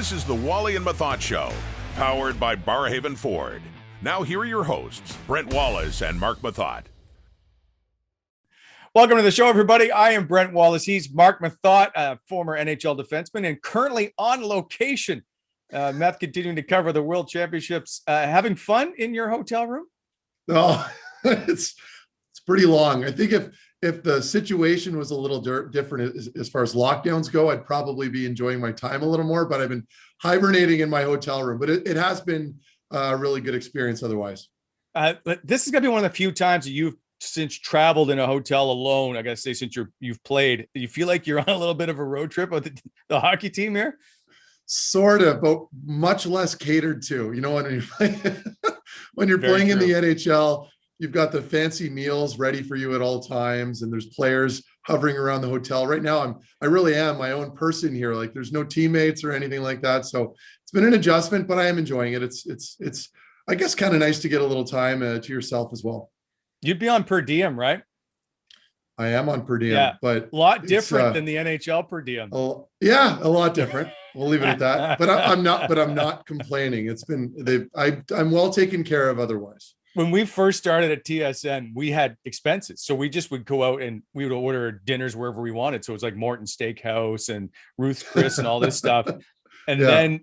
This is the Wally and Methot Show, powered by Barrhaven Ford. Now here are your hosts, Brent Wallace and Mark Methot. Welcome to the show, everybody. I am Brent Wallace. He's Mark Methot, former NHL defenseman and currently on location. Meth continuing to cover the World Championships. Having fun in your hotel room? Oh, it's pretty long. I think if the situation was a little different as far as lockdowns go, I'd probably be enjoying my time a little more, but I've been hibernating in my hotel room. But it has been a really good experience otherwise. But this is going to be one of the few times that you've since traveled in a hotel alone. I got to say, since you've played, do you feel like you're on a little bit of a road trip with the hockey team here? Sort of, but much less catered to. You know, when you're playing in the NHL, you've got the fancy meals ready for you at all times, and there's players hovering around the hotel. Right now, I really am my own person here. Like, there's no teammates or anything like that. So it's been an adjustment, but I am enjoying it. It's I guess kind of nice to get a little time to yourself as well. You'd be on per diem, right? I am on per diem, but a lot different than the NHL per diem. Yeah, a lot different. We'll leave it at that. But I'm not complaining. I'm well taken care of otherwise. When we first started at TSN, we had expenses. So we just would go out and we would order dinners wherever we wanted. So it was like Morton Steakhouse and Ruth's Chris and all this stuff. And then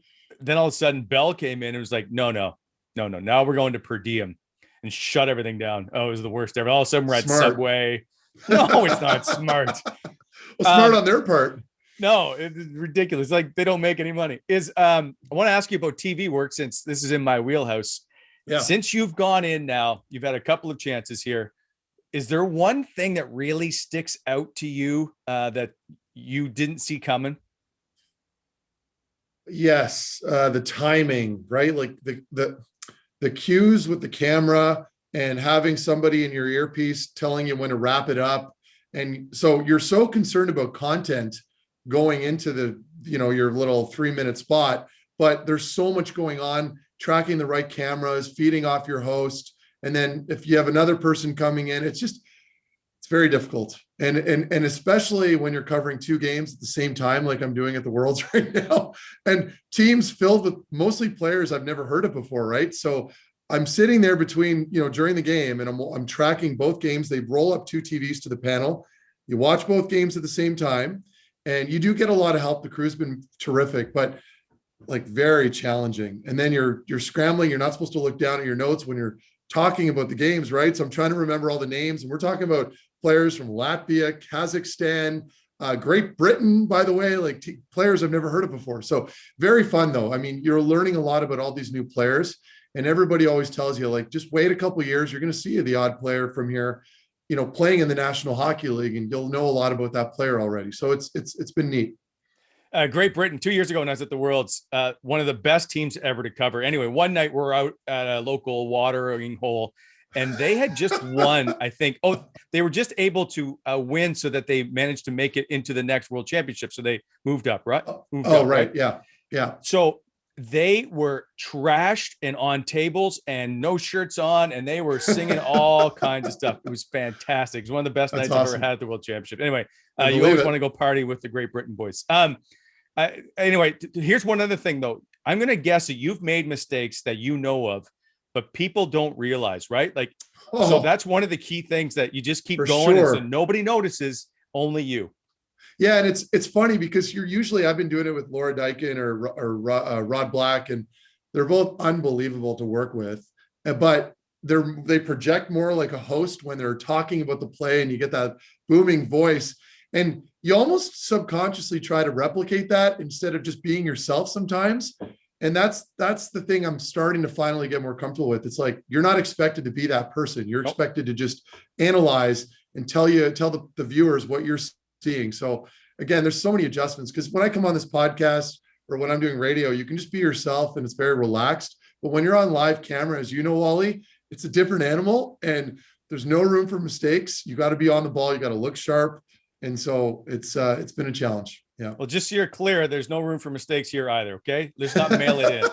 all of a sudden Bell came in and was like, no. Now we're going to per diem and shut everything down. Oh, it was the worst ever. All of a sudden we're at Subway. No, it's not smart. Well, smart on their part. No, it's ridiculous. Like, they don't make any money. I want to ask you about TV work, since this is in my wheelhouse. Yeah. Since you've gone in now, you've had a couple of chances here. Is there one thing that really sticks out to you that you didn't see coming? Yes. The timing, right? Like the cues with the camera and having somebody in your earpiece telling you when to wrap it up. And so you're so concerned about content going into your little 3-minute spot, but there's so much going on, tracking the right cameras, feeding off your host. And then if you have another person coming in, it's very difficult. And especially when you're covering 2 games at the same time, like I'm doing at the Worlds right now, and teams filled with mostly players I've never heard of before. Right. So I'm sitting there between, during the game, and I'm tracking both games. They roll up 2 TVs to the panel. You watch both games at the same time, and you do get a lot of help. The crew's been terrific, but like very challenging. And then you're scrambling. You're not supposed to look down at your notes when you're talking about the games, right? So I'm trying to remember all the names, and we're talking about players from Latvia, Kazakhstan, Great Britain, by the way, like players I've never heard of before. So very fun though. I mean, you're learning a lot about all these new players, and everybody always tells you, like, just wait a couple of years. You're going to see the odd player from here, playing in the National Hockey League, and you'll know a lot about that player already. So it's been neat. Great Britain 2 years ago when I was at the Worlds, one of the best teams ever to cover. Anyway, one night we're out at a local watering hole, and they had just won, I think. Oh, they were just able to win so that they managed to make it into the next World Championship. So they moved up, right? Right. Yeah. So they were trashed and on tables and no shirts on, and they were singing all kinds of stuff. It was fantastic. It was one of the best nights I've ever had at the World Championship. Anyway, you always want to go party with the Great Britain boys. Anyway, here's one other thing, though. I'm going to guess that you've made mistakes that you know of, but people don't realize, right? Like, so that's one of the key things that you just keep going. Sure. And so nobody notices, only you. Yeah. And it's funny because I've been doing it with Laura Dykin or Rod Black, and they're both unbelievable to work with, but they project more like a host when they're talking about the play, and you get that booming voice, and you almost subconsciously try to replicate that instead of just being yourself sometimes. And that's the thing I'm starting to finally get more comfortable with. It's like, you're not expected to be that person. You're expected to just analyze and tell the viewers what you're seeing. So again, there's so many adjustments, because when I come on this podcast or when I'm doing radio, you can just be yourself and it's very relaxed. But when you're on live camera, as you know, Wally, it's a different animal, and there's no room for mistakes. You got to be on the ball. You got to look sharp. And so it's been a challenge. Yeah. Well, just so you're clear, there's no room for mistakes here either. Okay. Let's not mail it in.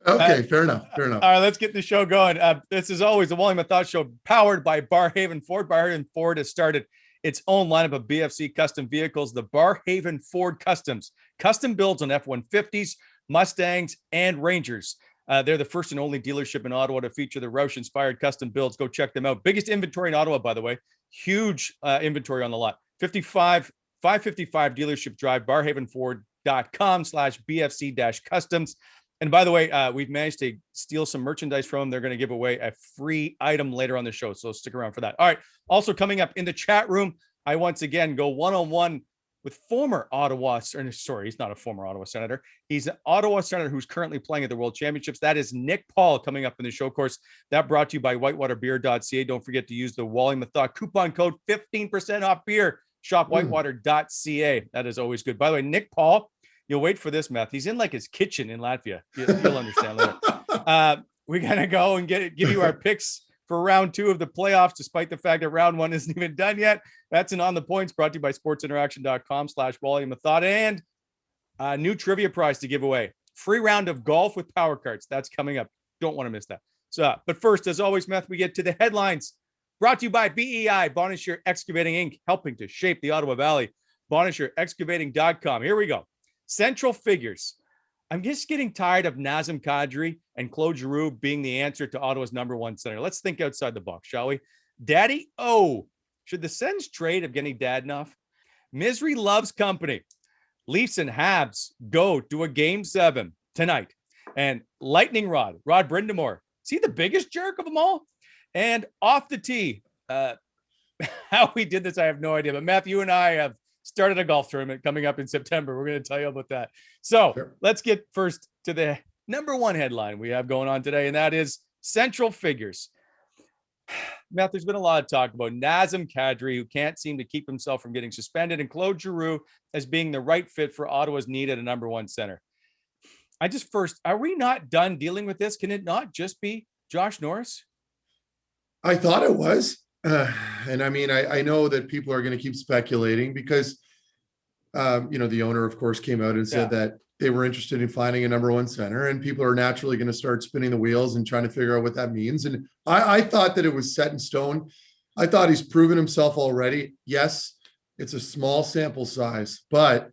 Okay. Fair enough. All right. Let's get the show going. This is always the Wally and Methot Show, powered by Barrhaven Ford. Barrhaven Ford has started its own lineup of BFC custom vehicles, the Barrhaven Ford Customs. Custom builds on F-150s, Mustangs, and Rangers. They're the first and only dealership in Ottawa to feature the Roush-inspired custom builds. Go check them out. Biggest inventory in Ottawa, by the way. Huge inventory on the lot. 555 Dealership Drive, barhavenford.com/BFC-customs. And by the way, we've managed to steal some merchandise from them. They're going to give away a free item later on the show, so stick around for that. All right. Also coming up in the chat room, I once again go one-on-one with former Ottawa, sorry, he's not a former Ottawa Senator. He's an Ottawa Senator who's currently playing at the World Championships. That is Nick Paul coming up in the show. Of course, that brought to you by whitewaterbeer.ca. Don't forget to use the Wally and Methot coupon code 15% off beer. Shop whitewater.ca. That is always good. By the way, Nick Paul, you'll wait for this, Meth. He's in like his kitchen in Latvia. You'll understand later. We're going to go and give you our picks for round 2 of the playoffs, despite the fact that round 1 isn't even done yet. That's an On the Points brought to you by sportsinteraction.com/Wally and Methot, and a new trivia prize to give away. Free round of golf with power carts. That's coming up. Don't want to miss that. So, but first, as always, Meth, we get to the headlines brought to you by BEI, Bogosian Excavating Inc., helping to shape the Ottawa Valley. BogosianExcavating.com. Here we go. Central figures. I'm just getting tired of Nazem Kadri and Claude Giroux being the answer to Ottawa's number 1 center. Let's think outside the box, shall we? Daddy O. Should the Sens trade of getting dad enough? Misery loves company. Leafs and Habs go to a game 7 tonight. And Lightning Rod Brindamore. Is he the biggest jerk of them all? And off the tee. How we did this, I have no idea. But Matthew and I have started a golf tournament coming up in September. We're going to tell you about that. So Let's get first to the number 1 headline we have going on today, and that is Central Figures. Matt, there's been a lot of talk about Nazem Kadri, who can't seem to keep himself from getting suspended, and Claude Giroux as being the right fit for Ottawa's need at a number 1 center. Are we not done dealing with this? Can it not just be Josh Norris? I thought it was. And I mean, I know that people are going to keep speculating because, the owner, of course, came out and said that they were interested in finding a number 1 center, and people are naturally going to start spinning the wheels and trying to figure out what that means. And I thought that it was set in stone. I thought he's proven himself already. Yes, it's a small sample size, but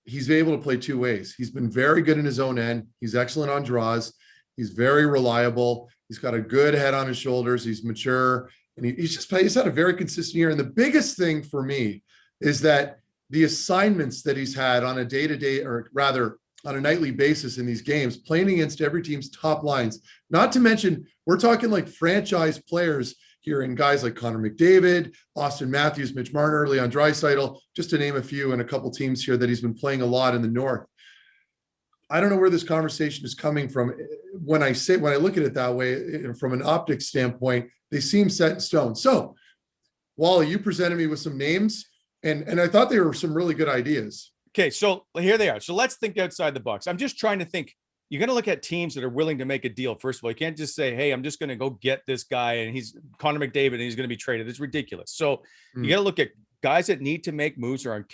he's able to play 2 ways. He's been very good in his own end. He's excellent on draws. He's very reliable. He's got a good head on his shoulders. He's mature, and he's had a very consistent year. And the biggest thing for me is that the assignments that he's had on a day-to-day, or rather on a nightly basis in these games, playing against every team's top lines, not to mention, we're talking like franchise players here in guys like Connor McDavid, Austin Matthews, Mitch Marner, Leon Draisaitl, just to name a few, and a couple teams here that he's been playing a lot in the North. I don't know where this conversation is coming from. When I look at it that way, from an optics standpoint, they seem set in stone. So, Wally, you presented me with some names, and I thought they were some really good ideas. Okay, so here they are. So let's think outside the box. I'm just trying to think. You're going to look at teams that are willing to make a deal. First of all, you can't just say, hey, I'm just going to go get this guy and he's Connor McDavid and he's going to be traded. It's ridiculous. So you got to look at guys that need to make moves or on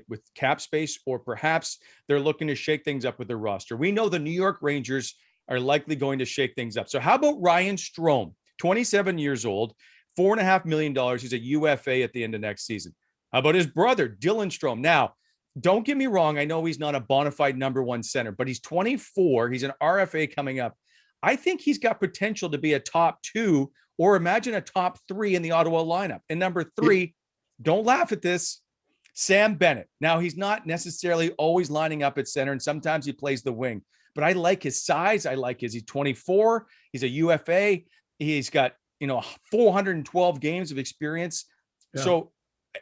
with cap space, or perhaps they're looking to shake things up with their roster. We know the New York Rangers are likely going to shake things up. So how about Ryan Strome, 27 years old, $4.5 million. He's a UFA at the end of next season. How about his brother, Dylan Strome? Now, don't get me wrong. I know he's not a bona fide number 1 center, but he's 24. He's an RFA coming up. I think he's got potential to be a top 2, or imagine a top 3 in the Ottawa lineup. And number 3, don't laugh at this, Sam Bennett. Now, he's not necessarily always lining up at center, and sometimes he plays the wing, but I like his size. He's 24. He's a UFA. He's got, 412 games of experience. Yeah. So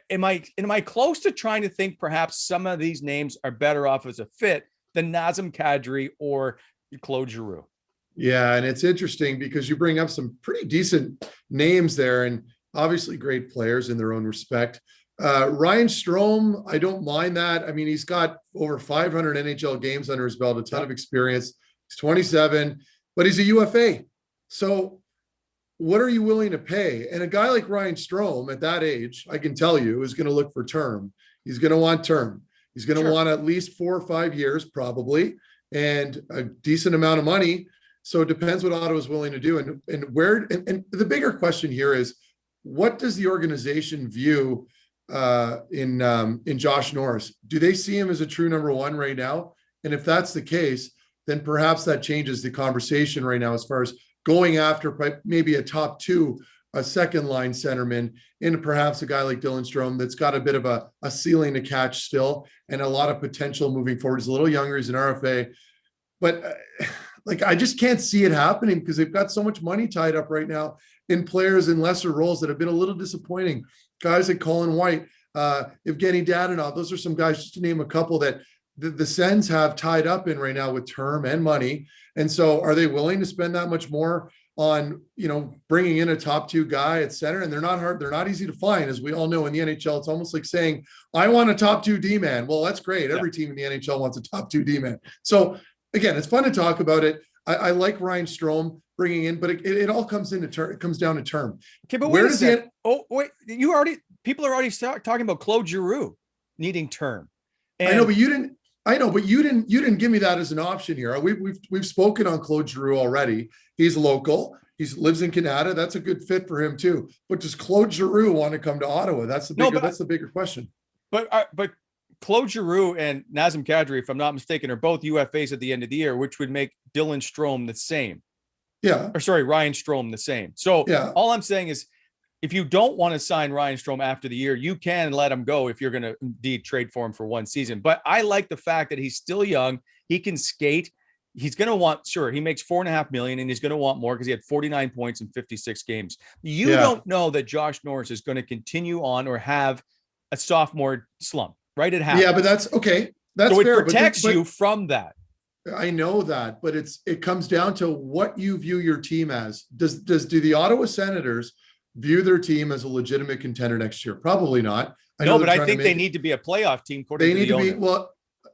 am I close to trying to think perhaps some of these names are better off as a fit than Nazem Kadri or Claude Giroux? Yeah, and it's interesting because you bring up some pretty decent names there, and obviously great players in their own respect. Ryan Strome, I don't mind that. I mean, he's got over 500 NHL games under his belt, a ton of experience. He's 27, but he's a UFA. So what are you willing to pay? And a guy like Ryan Strome at that age, I can tell you, is going to look for term. He's going to want term. He's going to want at least 4 or 5 years probably, and a decent amount of money. So it depends what Ottawa is willing to do. And the bigger question here is, what does the organization view in Josh Norris? Do they see him as a true number 1 right now? And if that's the case, then perhaps that changes the conversation right now as far as going after maybe a top two, a second line centerman, and perhaps a guy like Dylan Strome that's got a bit of a ceiling to catch still and a lot of potential moving forward. He's a little younger, he's an RFA, but like, I just can't see it happening because they've got so much money tied up right now in players in lesser roles that have been a little disappointing. Guys like Colin White, Evgeny Dadonov, those are some guys, just to name a couple, that the Sens have tied up in right now with term and money. And so are they willing to spend that much more on, bringing in a top two guy at center? And they're not easy to find. As we all know in the NHL, it's almost like saying, I want a top two D-man. Well, that's great. Every team in the NHL wants a top two D-man. So again, it's fun to talk about it. I like Ryan Strome bringing in, but it all comes down to term. Okay, but where does it? Oh, wait, people are already talking about Claude Giroux needing term. And I know, but you didn't give me that as an option here. We've spoken on Claude Giroux already. He's local. He lives in Canada. That's a good fit for him too. But does Claude Giroux want to come to Ottawa? That's the bigger question. But Claude Giroux and Nazem Kadri, if I'm not mistaken, are both UFAs at the end of the year, which would make Dylan Strome the same. Yeah. Or sorry, Ryan Strome the same. So all I'm saying is, if you don't want to sign Ryan Strome after the year, you can let him go if you're going to indeed trade for him for one season. But I like the fact that he's still young. He can skate. He's going to want, he makes $4.5 million and he's going to want more because he had 49 points in 56 games. You don't know that Josh Norris is going to continue on or have a sophomore slump, right? It happens. Yeah, but that's okay. That's so it fair, protects you from that. I know that, but it comes down to what you view your team as. Do the Ottawa Senators view their team as a legitimate contender next year? Probably not. But I think they need to be a playoff team. They need to be, well,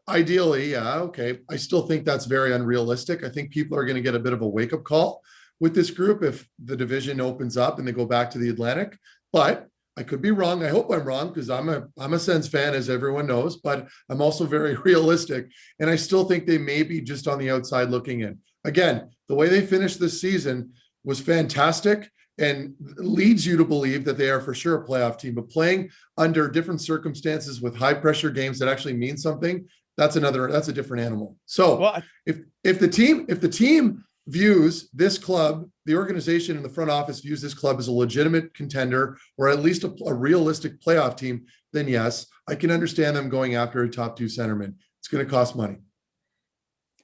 ideally, yeah, okay. I still think that's very unrealistic. I think people are going to get a bit of a wake-up call with this group if the division opens up and they go back to the Atlantic. But I could be wrong. I hope I'm wrong because I'm a Sens fan, as everyone knows, but I'm also very realistic. And I still think they may be just on the outside looking in. Again, the way they finished this season was fantastic and leads you to believe that they are for sure a playoff team, but playing under different circumstances with high pressure games that actually mean something, that's a different animal. So if the team views this club, the organization in the front office views this club as a legitimate contender or at least a realistic playoff team, then yes, I can understand them going after a top two centerman. It's going to cost money.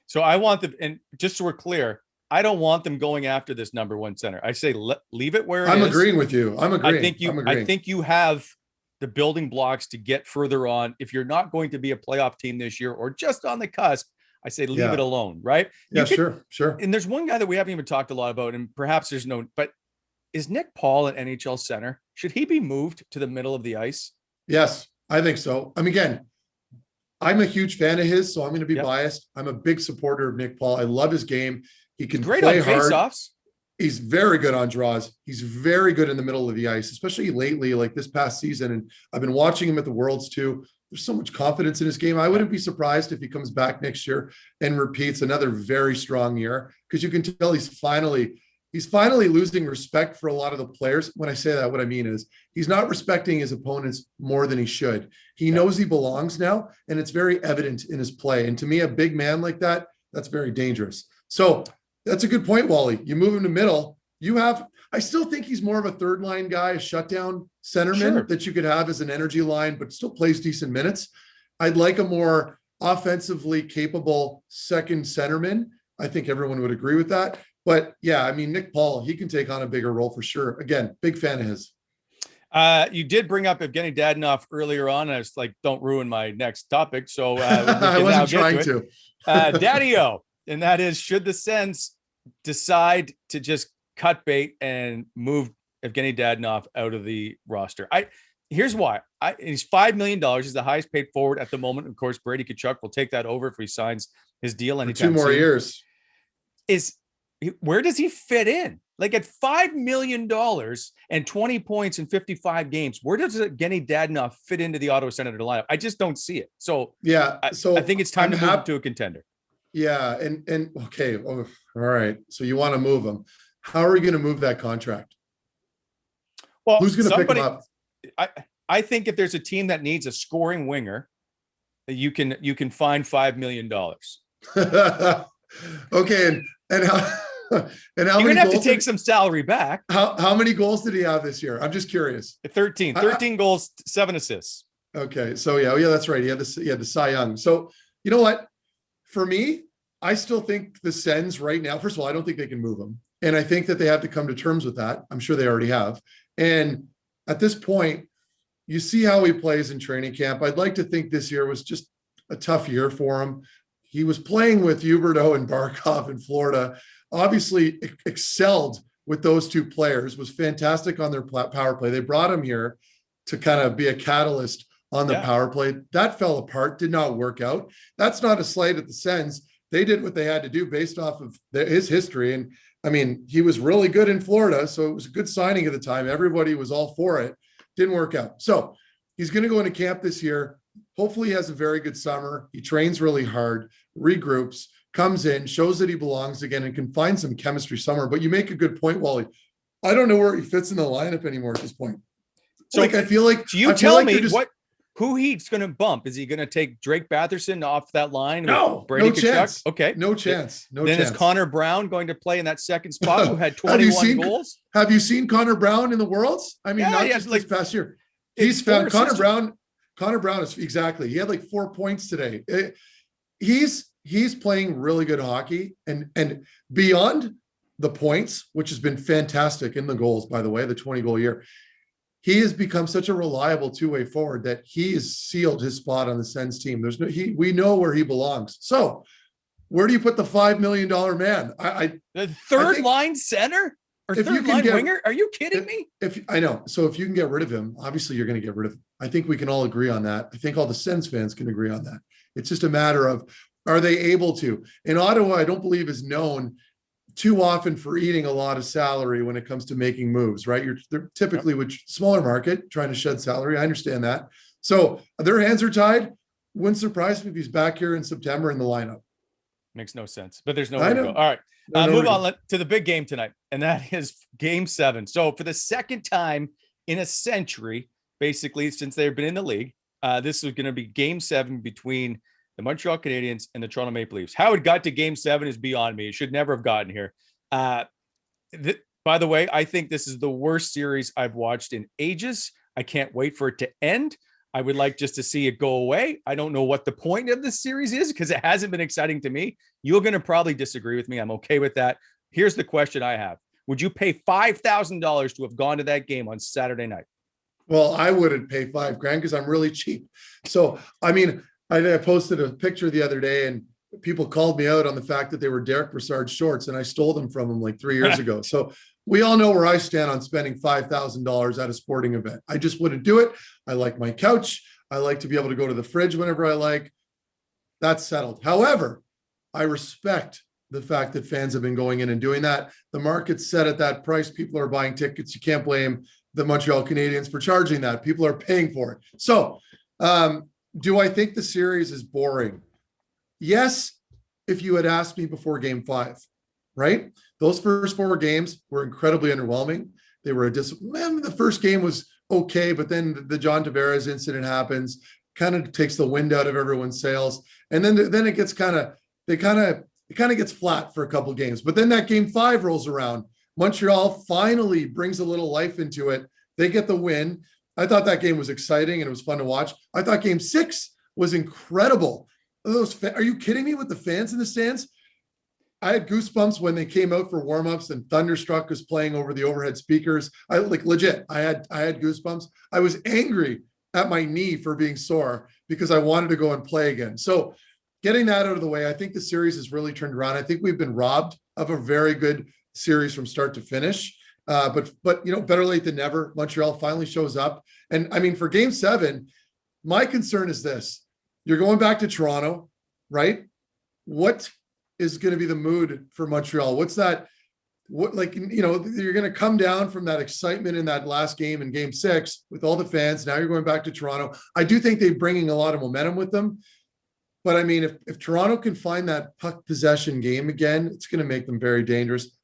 So I want them, and just so we're clear, I don't want them going after this number one center. I say leave it where it is. I'm agreeing with you. I'm agreeing. I think you have the building blocks to get further on. If you're not going to be a playoff team this year or just on the cusp, I say leave it alone, right? Sure. And there's one guy that we haven't even talked a lot about, and perhaps there's but is Nick Paul an NHL center? Should he be moved to the middle of the ice? Yes, I think so. I mean, again, I'm a huge fan of his, so I'm going to be biased. I'm a big supporter of Nick Paul. I love his game. He can play hard. Faceoffs. He's very good on draws. He's very good in the middle of the ice, especially lately, like this past season. And I've been watching him at the Worlds too. There's so much confidence in his game. I wouldn't be surprised if he comes back next year and repeats another very strong year, because you can tell he's finally losing respect for a lot of the players. When I say that, what I mean is he's not respecting his opponents more than he should. He knows he belongs now, and it's very evident in his play. And to me, a big man like that, that's very dangerous. So that's a good point, Wally. You move him to middle. I still think he's more of a third line guy, a shutdown centerman that you could have as an energy line, but still plays decent minutes. I'd like a more offensively capable second centerman. I think everyone would agree with that. But yeah, I mean, Nick Paul, he can take on a bigger role for sure. Again, big fan of his. You did bring up Evgeny Dadonov earlier on. And I was like, don't ruin my next topic. So I wasn't trying to. Daddy-O, and that is, should the Sens decide to just cut bait and move Evgeny Dadonov out of the roster? Here's why. He's $5 million. He's the highest paid forward at the moment. Of course, Brady Tkachuk will take that over if he signs his deal anytime 2 more years. Where does he fit in? Like at $5 million and 20 points in 55 games, where does Evgeny Dadonov fit into the Ottawa Senator lineup? I just don't see it. So I think it's time to move him to a contender. Yeah. And okay. Oh, all right. So you want to move him. How are we going to move that contract? Well, who's going to pick him up? I think if there's a team that needs a scoring winger, you can find $5 million. Okay, and how and how You're many gonna have to goals take some salary back. How many goals did he have this year? I'm just curious. 13 goals, 7 assists. Okay, so yeah, that's right. He had the Cy Young. So you know what? For me, I still think the Sens right now. First of all, I don't think they can move him, and I think that they have to come to terms with that. I'm sure they already have. And at this point, you see how he plays in training camp. I'd like to think this year was just a tough year for him. He was playing with Huberdeau and Barkov in Florida. Obviously excelled with those two players, was fantastic on their power play. They brought him here to kind of be a catalyst on the power play. That fell apart, did not work out. That's not a slight at the Sens. They did what they had to do based off of his history. And I mean, he was really good in Florida, so it was a good signing at the time. Everybody was all for it. Didn't work out. So he's going to go into camp this year. Hopefully he has a very good summer. He trains really hard, regroups, comes in, shows that he belongs again, and can find some chemistry somewhere. But you make a good point, Wally. I don't know where he fits in the lineup anymore at this point. So I feel like tell me who he's going to bump. Is he going to take Drake Batherson off that line? No, no chance. Okay, no chance. Then is Connor Brown going to play in that second spot? Who had 21 goals? Have you seen Connor Brown in the Worlds? I mean, not just this past year. He's found Connor Brown. Connor Brown is exactly. He had like 4 points today. He's playing really good hockey, and beyond the points, which has been fantastic in the goals, by the way, the 20 goal year. He has become such a reliable two-way forward that he has sealed his spot on the Sens team. We know where he belongs. So where do you put the $5 million man? The third line center or third line winger? Are you kidding me? I know. So if you can get rid of him, obviously you're going to get rid of him. I think we can all agree on that. I think all the Sens fans can agree on that. It's just a matter of, are they able to? In Ottawa, I don't believe is known too often for eating a lot of salary when it comes to making moves, right? They're typically with smaller market trying to shed salary. I understand that. So their hands are tied. Wouldn't surprise me if he's back here in September in the lineup. Makes no sense, but there's nowhere to go. All right. Move on to the big game tonight, and that is Game 7. So for the second time in a century, basically, since they've been in the league, this is going to be Game 7 between the Montreal Canadiens and the Toronto Maple Leafs. How it got to Game 7 is beyond me. It should never have gotten here. By the way, I think this is the worst series I've watched in ages. I can't wait for it to end. I would like just to see it go away. I don't know what the point of this series is because it hasn't been exciting to me. You're going to probably disagree with me. I'm okay with that. Here's the question I have. Would you pay $5,000 to have gone to that game on Saturday night? Well, I wouldn't pay $5,000 because I'm really cheap. So, I mean, I posted a picture the other day and people called me out on the fact that they were Derek Brassard shorts and I stole them from them like 3 years ago. So we all know where I stand on spending $5,000 at a sporting event. I just wouldn't do it. I like my couch. I like to be able to go to the fridge whenever I like. That's settled. However, I respect the fact that fans have been going in and doing that. The market's set at that price. People are buying tickets. You can't blame the Montreal Canadiens for charging that. People are paying for it. So, do I think the series is boring? Yes, if you had asked me before Game 5, right? Those first 4 games were incredibly underwhelming. They were the first game was okay, but then the John Tavares incident happens, kind of takes the wind out of everyone's sails, and then it gets it kind of gets flat for a couple of games. But then that Game 5 rolls around. Montreal finally brings a little life into it. They get the win. I thought that game was exciting and it was fun to watch. I thought Game 6 was incredible. Are you kidding me with the fans in the stands? I had goosebumps when they came out for warmups and Thunderstruck was playing over the overhead speakers. I had goosebumps. I was angry at my knee for being sore because I wanted to go and play again. So getting that out of the way, I think the series has really turned around. I think we've been robbed of a very good series from start to finish. But better late than never. Montreal finally shows up. And I mean, for Game 7, my concern is this. You're going back to Toronto, right? What is going to be the mood for Montreal? You're going to come down from that excitement in that last game in Game 6 with all the fans. Now you're going back to Toronto. I do think they're bringing a lot of momentum with them. But I mean, if Toronto can find that puck possession game again, it's going to make them very dangerous.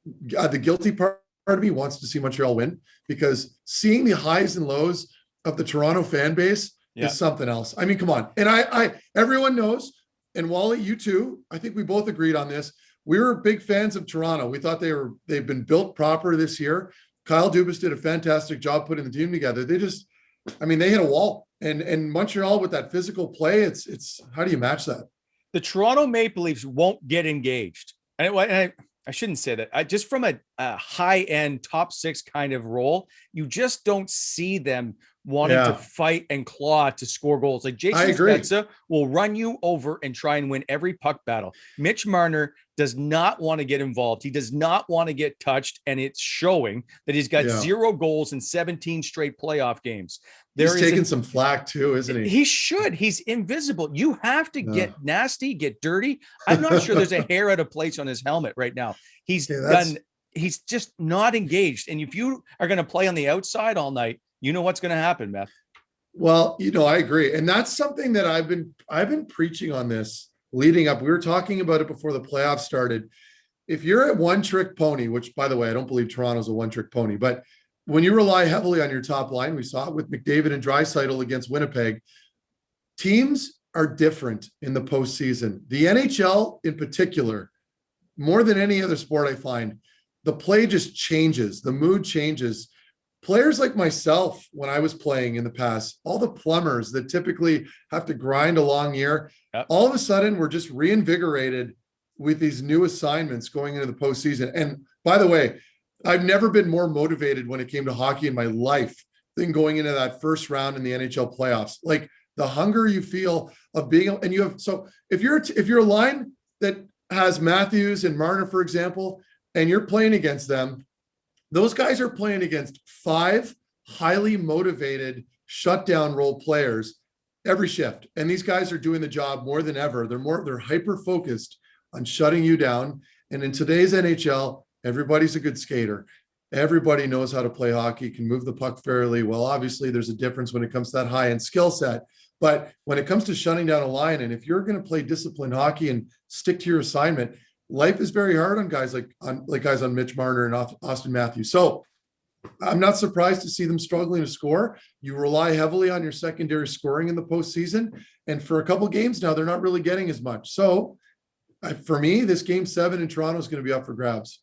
The guilty part of me wants to see Montreal win because seeing the highs and lows of the Toronto fan base is something else. I mean, come on. And everyone knows, and Wally, you too, I think we both agreed on this. We were big fans of Toronto. We thought they've been built proper this year. Kyle Dubas did a fantastic job putting the team together. They hit a wall. And Montreal with that physical play, it's how do you match that? The Toronto Maple Leafs won't get engaged. And I shouldn't say that. Just from a high-end top 6 kind of role, you just don't see them wanting to fight and claw to score goals. Like Jason Spezza will run you over and try and win every puck battle. Mitch Marner does not want to get involved. He does not want to get touched, and it's showing that he's got 0 goals in 17 straight playoff games. He's taking some flack too, isn't he? He should. He's invisible. You have to get nasty, get dirty. I'm not sure there's a hair out of place on his helmet right now. He's just not engaged. And if you are going to play on the outside all night, you know what's going to happen, Meth. Well, I agree. And that's something that I've been preaching on this leading up. We were talking about it before the playoffs started. If you're a one-trick pony, which, by the way, I don't believe Toronto's a one-trick pony, but when you rely heavily on your top line, we saw it with McDavid and Draisaitl against Winnipeg, teams are different in the postseason. The NHL in particular, more than any other sport I find, the play just changes. The mood changes. Players like myself, when I was playing in the past, all the plumbers that typically have to grind a long year, all of a sudden we're just reinvigorated with these new assignments going into the postseason. And by the way, I've never been more motivated when it came to hockey in my life than going into that first round in the NHL playoffs. Like the hunger you feel of being, and you have, so if you're a line that has Matthews and Marner, for example, and you're playing against them, those guys are playing against 5 highly motivated shutdown role players every shift. And these guys are doing the job more than ever. They're hyper focused on shutting you down. And in today's NHL, everybody's a good skater. Everybody knows how to play hockey, can move the puck fairly well. Obviously, there's a difference when it comes to that high-end skill set. But when it comes to shutting down a line, and if you're going to play disciplined hockey and stick to your assignment, life is very hard on guys like guys on Mitch Marner and Austin Matthews. So I'm not surprised to see them struggling to score. You rely heavily on your secondary scoring in the postseason. And for a couple games now, they're not really getting as much. So for me, this game 7 in Toronto is going to be up for grabs.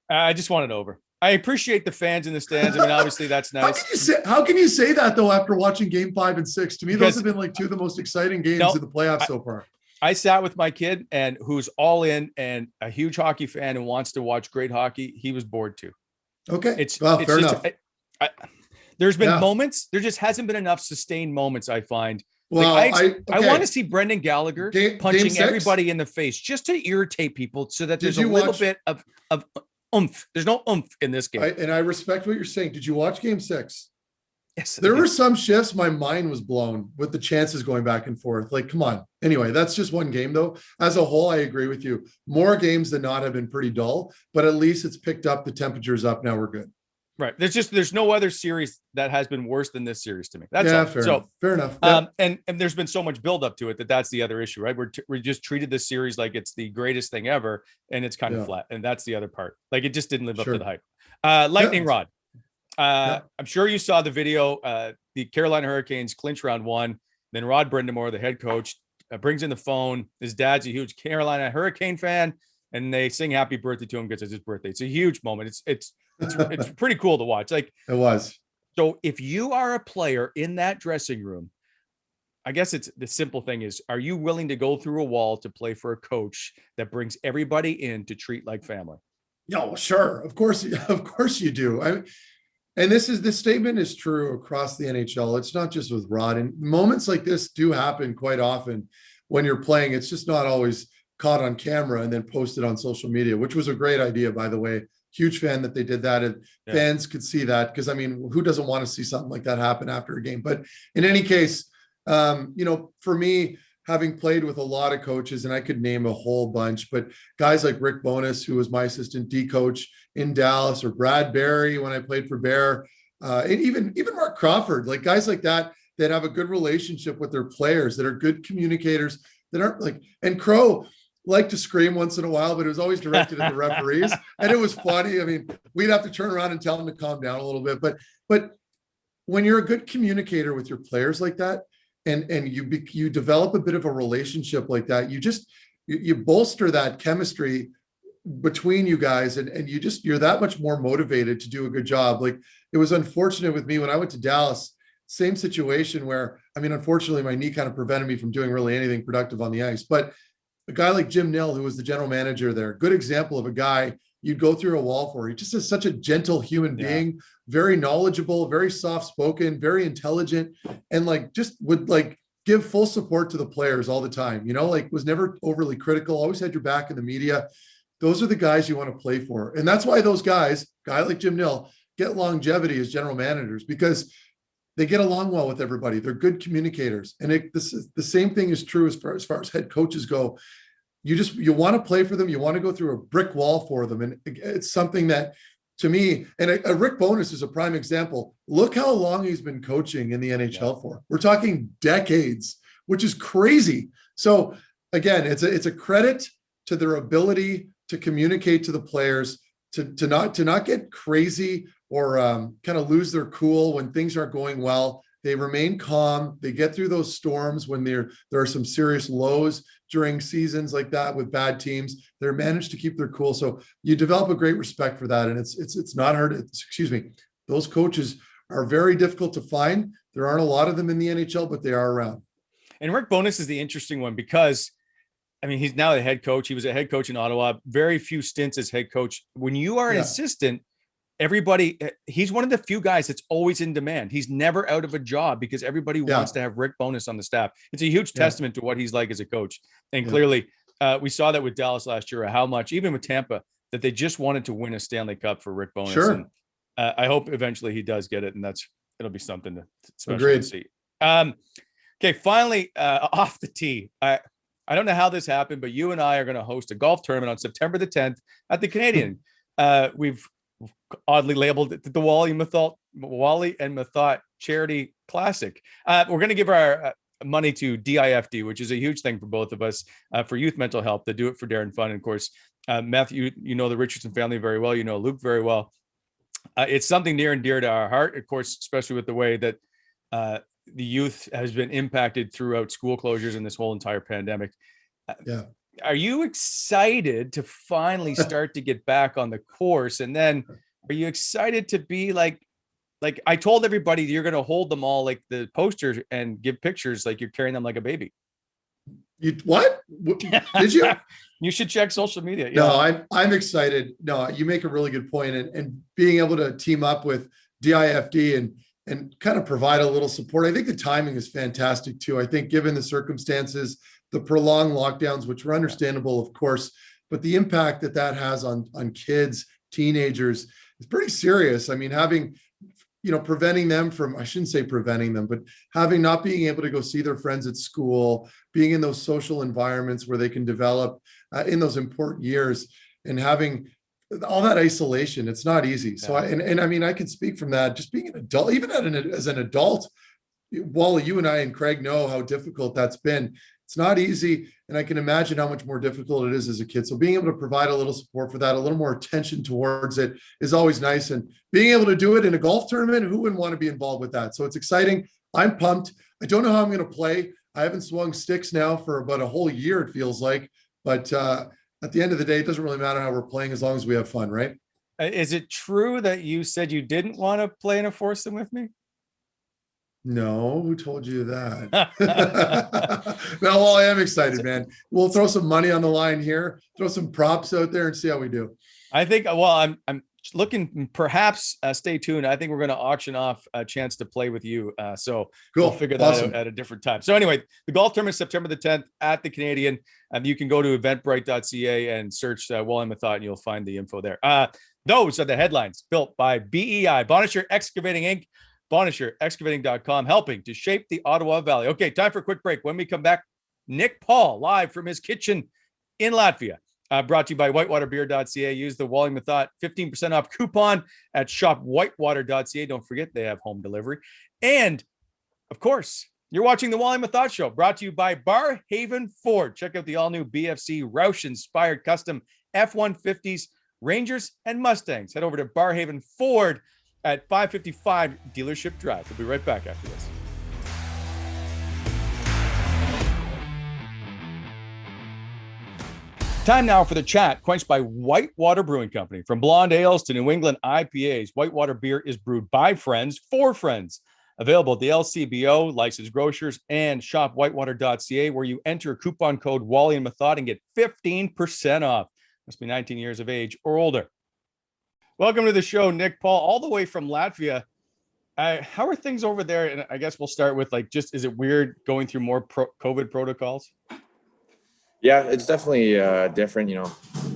I just want it over. I appreciate the fans in the stands. I mean, obviously that's nice. How can you say that though, after watching game 5 and 6? To me, those have been like 2 of the most exciting games of the playoffs so far. I sat with my kid and who's all in and a huge hockey fan and wants to watch great hocky. He was bored too. Okay. Fair enough. There's been moments. There just hasn't been enough sustained moments, I find. Well, I want to see Brendan Gallagher punching everybody in the face just to irritate people so that there's a little bit of oomph. There's no oomph in this game. And I respect what you're saying. Did you watch game 6? Yes. There were some shifts. My mind was blown with the chances going back and forth. Like, come on. Anyway, that's just one game though. As a whole, I agree with you. More games than not have been pretty dull, but at least it's picked up. The temperature's up. Now we're good. Right. There's no other series that has been worse than this series to me. That's all. Fair enough. And there's been so much buildup to it that's the other issue, right? We just treated this series like it's the greatest thing ever, and it's kind of flat. And that's the other part. Like it just didn't live up to the hype. Lightning Rod. I'm sure you saw the video. The Carolina Hurricanes clinch round 1. Then Rod Brindamore, the head coach, brings in the phone. His dad's a huge Carolina Hurricane fan, and they sing happy birthday to him because it's his birthday. It's a huge moment. It's pretty cool to watch. Like it was. So if you are a player in that dressing room, I guess it's the simple thing is, are you willing to go through a wall to play for a coach that brings everybody in to treat like family? No, sure. Of course you do. And this statement is true across the NHL. It's not just with Rod. And moments like this do happen quite often when you're playing. It's just not always caught on camera and then posted on social media, which was a great idea, by the way. Huge fan that they did that. And fans could see that because, I mean, who doesn't want to see something like that happen after a game? But in any case, for me, having played with a lot of coaches, and I could name a whole bunch, but guys like Rick Bowness, who was my assistant D coach in Dallas, or Brad Barry when I played for Bear, and even Mark Crawford, like guys like that have a good relationship with their players, that are good communicators, that aren't like, and Crow liked to scream once in a while, but it was always directed at the referees. And it was funny. I mean, we'd have to turn around and tell them to calm down a little bit, but when you're a good communicator with your players like that, and you develop a bit of a relationship like that, you bolster that chemistry between you guys, and you're that much more motivated to do a good job. Like, it was unfortunate with me when I went to Dallas, same situation where, I mean, unfortunately my knee kind of prevented me from doing really anything productive on the ice, but a guy like Jim Nhl, who was the general manager there, good example of a guy you'd go through a wall for. He just is such a gentle human being, very knowledgeable, very soft-spoken, very intelligent, and like just would like give full support to the players all the time, like was never overly critical, always had your back in the media. Those are the guys you want to play for. And that's why those guys, guy like Jim Nhl, get longevity as general managers, because they get along well with everybody. They're good communicators. And the same thing is true as far as head coaches go. You want to play for them. You want to go through a brick wall for them. And it's something that, to me, and a Rick Bowness is a prime example. Look how long he's been coaching in the NHL for. We're talking decades, which is crazy. So again, it's a credit to their ability to communicate to the players, to not get crazy or kind of lose their cool when things aren't going well. They remain calm. They get through those storms when there are some serious lows during seasons like that with bad teams. They're managed to keep their cool. So you develop a great respect for that. And it's not hard. Excuse me. Those coaches are very difficult to find. There aren't a lot of them in the NHL, but they are around. And Rick Bowness is the interesting one because, I mean, he's now the head coach. He was a head coach in Ottawa, very few stints as head coach. When you are an assistant, he's one of the few guys that's always in demand. He's never out of a job because everybody wants to have Rick Bowness on the staff. It's a huge testament to what he's like as a coach. And clearly we saw that with Dallas last year, how much, even with Tampa, that they just wanted to win a Stanley Cup for Rick Bowness. Sure. And I hope eventually he does get it. And it'll be something to see. Okay. Finally, off the tee. I don't know how this happened, but you and I are going to host a golf tournament on September the 10th at the Canadian. We've oddly labeled it the Wally and Methot Charity Classic. We're going to give our money to DIFD, which is a huge thing for both of us, for youth mental health. They do it for Darren Fun. And of course, Matthew, you know the Richardson family very well. You know Luke very well. It's something near and dear to our heart, of course, especially with the way that the youth has been impacted throughout school closures and this whole entire pandemic. Are you excited to finally start to get back on the course? And then are you excited to be like I told everybody you're going to hold them all like the posters and give pictures like you're carrying them like a baby. What? Did you? You should check social media. No, I'm excited. No, you make a really good point. And being able to team up with DIFD and kind of provide a little support. I think the timing is fantastic too. I think given the circumstances, the prolonged lockdowns, which were understandable, of course, but the impact that has on kids, teenagers is pretty serious. I mean, having, preventing them from, I shouldn't say preventing them, but not being able to go see their friends at school, being in those social environments where they can develop in those important years, and having all that isolation, it's not easy. So I mean, I can speak from that, just being an adult, even as an adult. Wally, you and I and Craig know how difficult that's been. It's not easy. And I can imagine how much more difficult it is as a kid. So being able to provide a little support for that, a little more attention towards it is always nice. And being able to do it in a golf tournament, who wouldn't want to be involved with that? So it's exciting. I'm pumped. I don't know how I'm going to play. I haven't swung sticks now for about a whole year, it feels like. But at the end of the day, it doesn't really matter how we're playing as long as we have fun, right? Is it true that you said you didn't want to play in a foursome with me? No, who told you that? No, well, I am excited, man. We'll throw some money on the line here, throw some props out there and see how we do. I think, well, I'm looking, perhaps stay tuned. I think we're going to auction off a chance to play with you. So cool. We'll figure that out at a different time. So anyway, the golf tournament is September the 10th at the Canadian. You can go to eventbrite.ca and search Wally and Methot and you'll find the info there. Those are the headlines built by BEI, Bonnechere Excavating Inc., BonnechereExcavating.com, helping to shape the Ottawa Valley. Okay, time for a quick break. When we come back, Nick Paul live from his kitchen in Latvia. Brought to you by whitewaterbeer.ca. Use the Wally Methot 15% off coupon at shopwhitewater.ca. Don't forget they have home delivery. And of course, you're watching the Wally Methot Show, brought to you by Barrhaven Ford. Check out the all-new BFC Roush-inspired custom F-150s, Rangers, and Mustangs. Head over to Barrhaven Ford at 555 Dealership Drive. We'll be right back after this. Time now for the chat, quenched by Whitewater Brewing Company. From blonde ales to New England IPAs, Whitewater beer is brewed by friends for friends. Available at the LCBO, licensed grocers, and shop whitewater.ca, where you enter coupon code Wally and Methot and get 15% off. Must be 19 years of age or older. Welcome to the show, Nick Paul, all the way from Latvia. How are things over there? And I guess we'll start with is it weird going through more COVID protocols? Yeah, it's definitely different.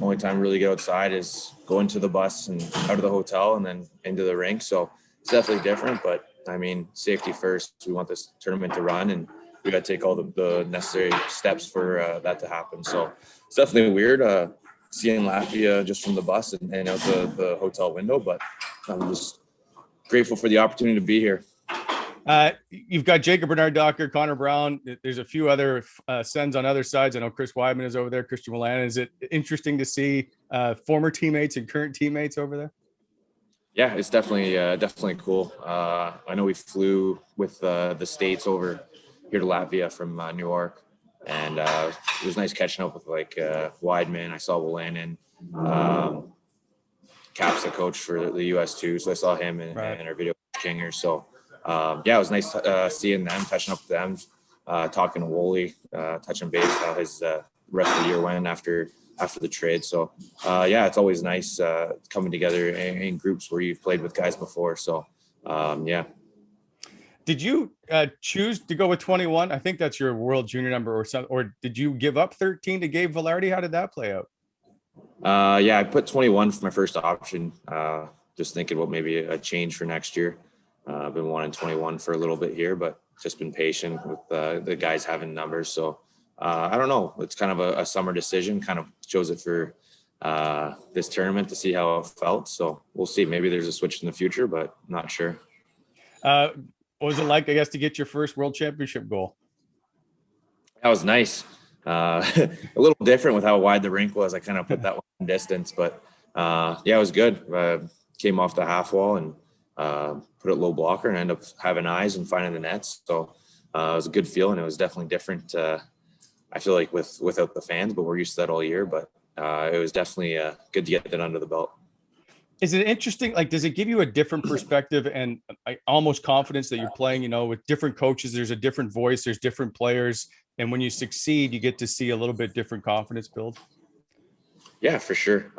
Only time we really get outside is going to the bus and out of the hotel and then into the rink. So it's definitely different, but I mean, safety first. We want this tournament to run and we got to take all the necessary steps for that to happen. So it's definitely weird seeing Latvia just from the bus and out the hotel window, but I'm just grateful for the opportunity to be here. You've got Jacob Bernard-Docker, Connor Brown. There's a few other Sens on other sides. I know Chris Weidman is over there. Christian Milan. Is it interesting to see former teammates and current teammates over there? Yeah, it's definitely cool. I know we flew with the States over here to Latvia from New York, and it was nice catching up with Weidman. I saw Willanen, Cap's the coach for the U.S. too, so I saw him in our video Kinger. So. It was nice seeing them, touching up with them, talking to Wally, touching base how his rest of the year went after the trade. So, it's always nice coming together in groups where you've played with guys before. So, Did you choose to go with 21? I think that's your world junior number or something. Or did you give up 13 to Gabe Velarde? How did that play out? I put 21 for my first option, just thinking about maybe a change for next year. I've been wanting 21 for a little bit here, but just been patient with the guys having numbers. So I don't know. It's kind of a summer decision, kind of chose it for this tournament to see how it felt. So we'll see. Maybe there's a switch in the future, but not sure. What was it like, I guess, to get your first world championship goal? That was nice. A little different with how wide the rink was. I kind of put that one in distance, but it was good. Came off the half wall and put it low blocker and end up having eyes and finding the nets. So it was a good feeling. It was definitely different. I feel like without the fans, but we're used to that all year, but it was definitely good to get that under the belt. Is it interesting? Does it give you a different perspective and almost confidence that you're playing, with different coaches, there's a different voice, there's different players. And when you succeed, you get to see a little bit different confidence build. Yeah, for sure.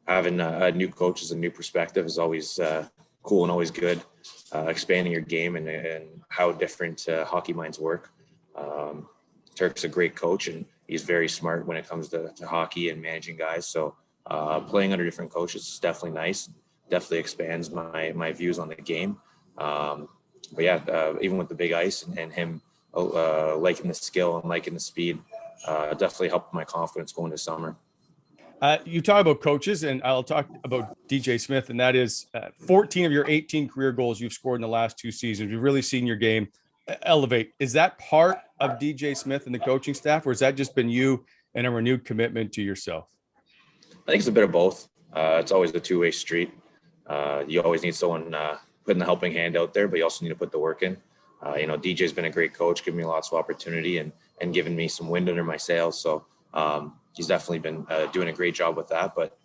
Having new coaches and new perspective is always cool and always good. Expanding your game and how different hockey minds work. Turk's a great coach and he's very smart when it comes to hockey and managing guys. So playing under different coaches is definitely nice. Definitely expands my views on the game. Even with the big ice and him liking the skill and liking the speed, definitely helped my confidence going to summer. You talk about coaches, and I'll talk about DJ Smith, and that is 14 of your 18 career goals you've scored in the last 2 seasons. You've really seen your game elevate. Is that part of DJ Smith and the coaching staff, or has that just been you and a renewed commitment to yourself? I think it's a bit of both. It's always a two-way street. You always need someone putting the helping hand out there, but you also need to put the work in. DJ's been a great coach, giving me lots of opportunity and giving me some wind under my sails. So he's definitely been doing a great job with that. But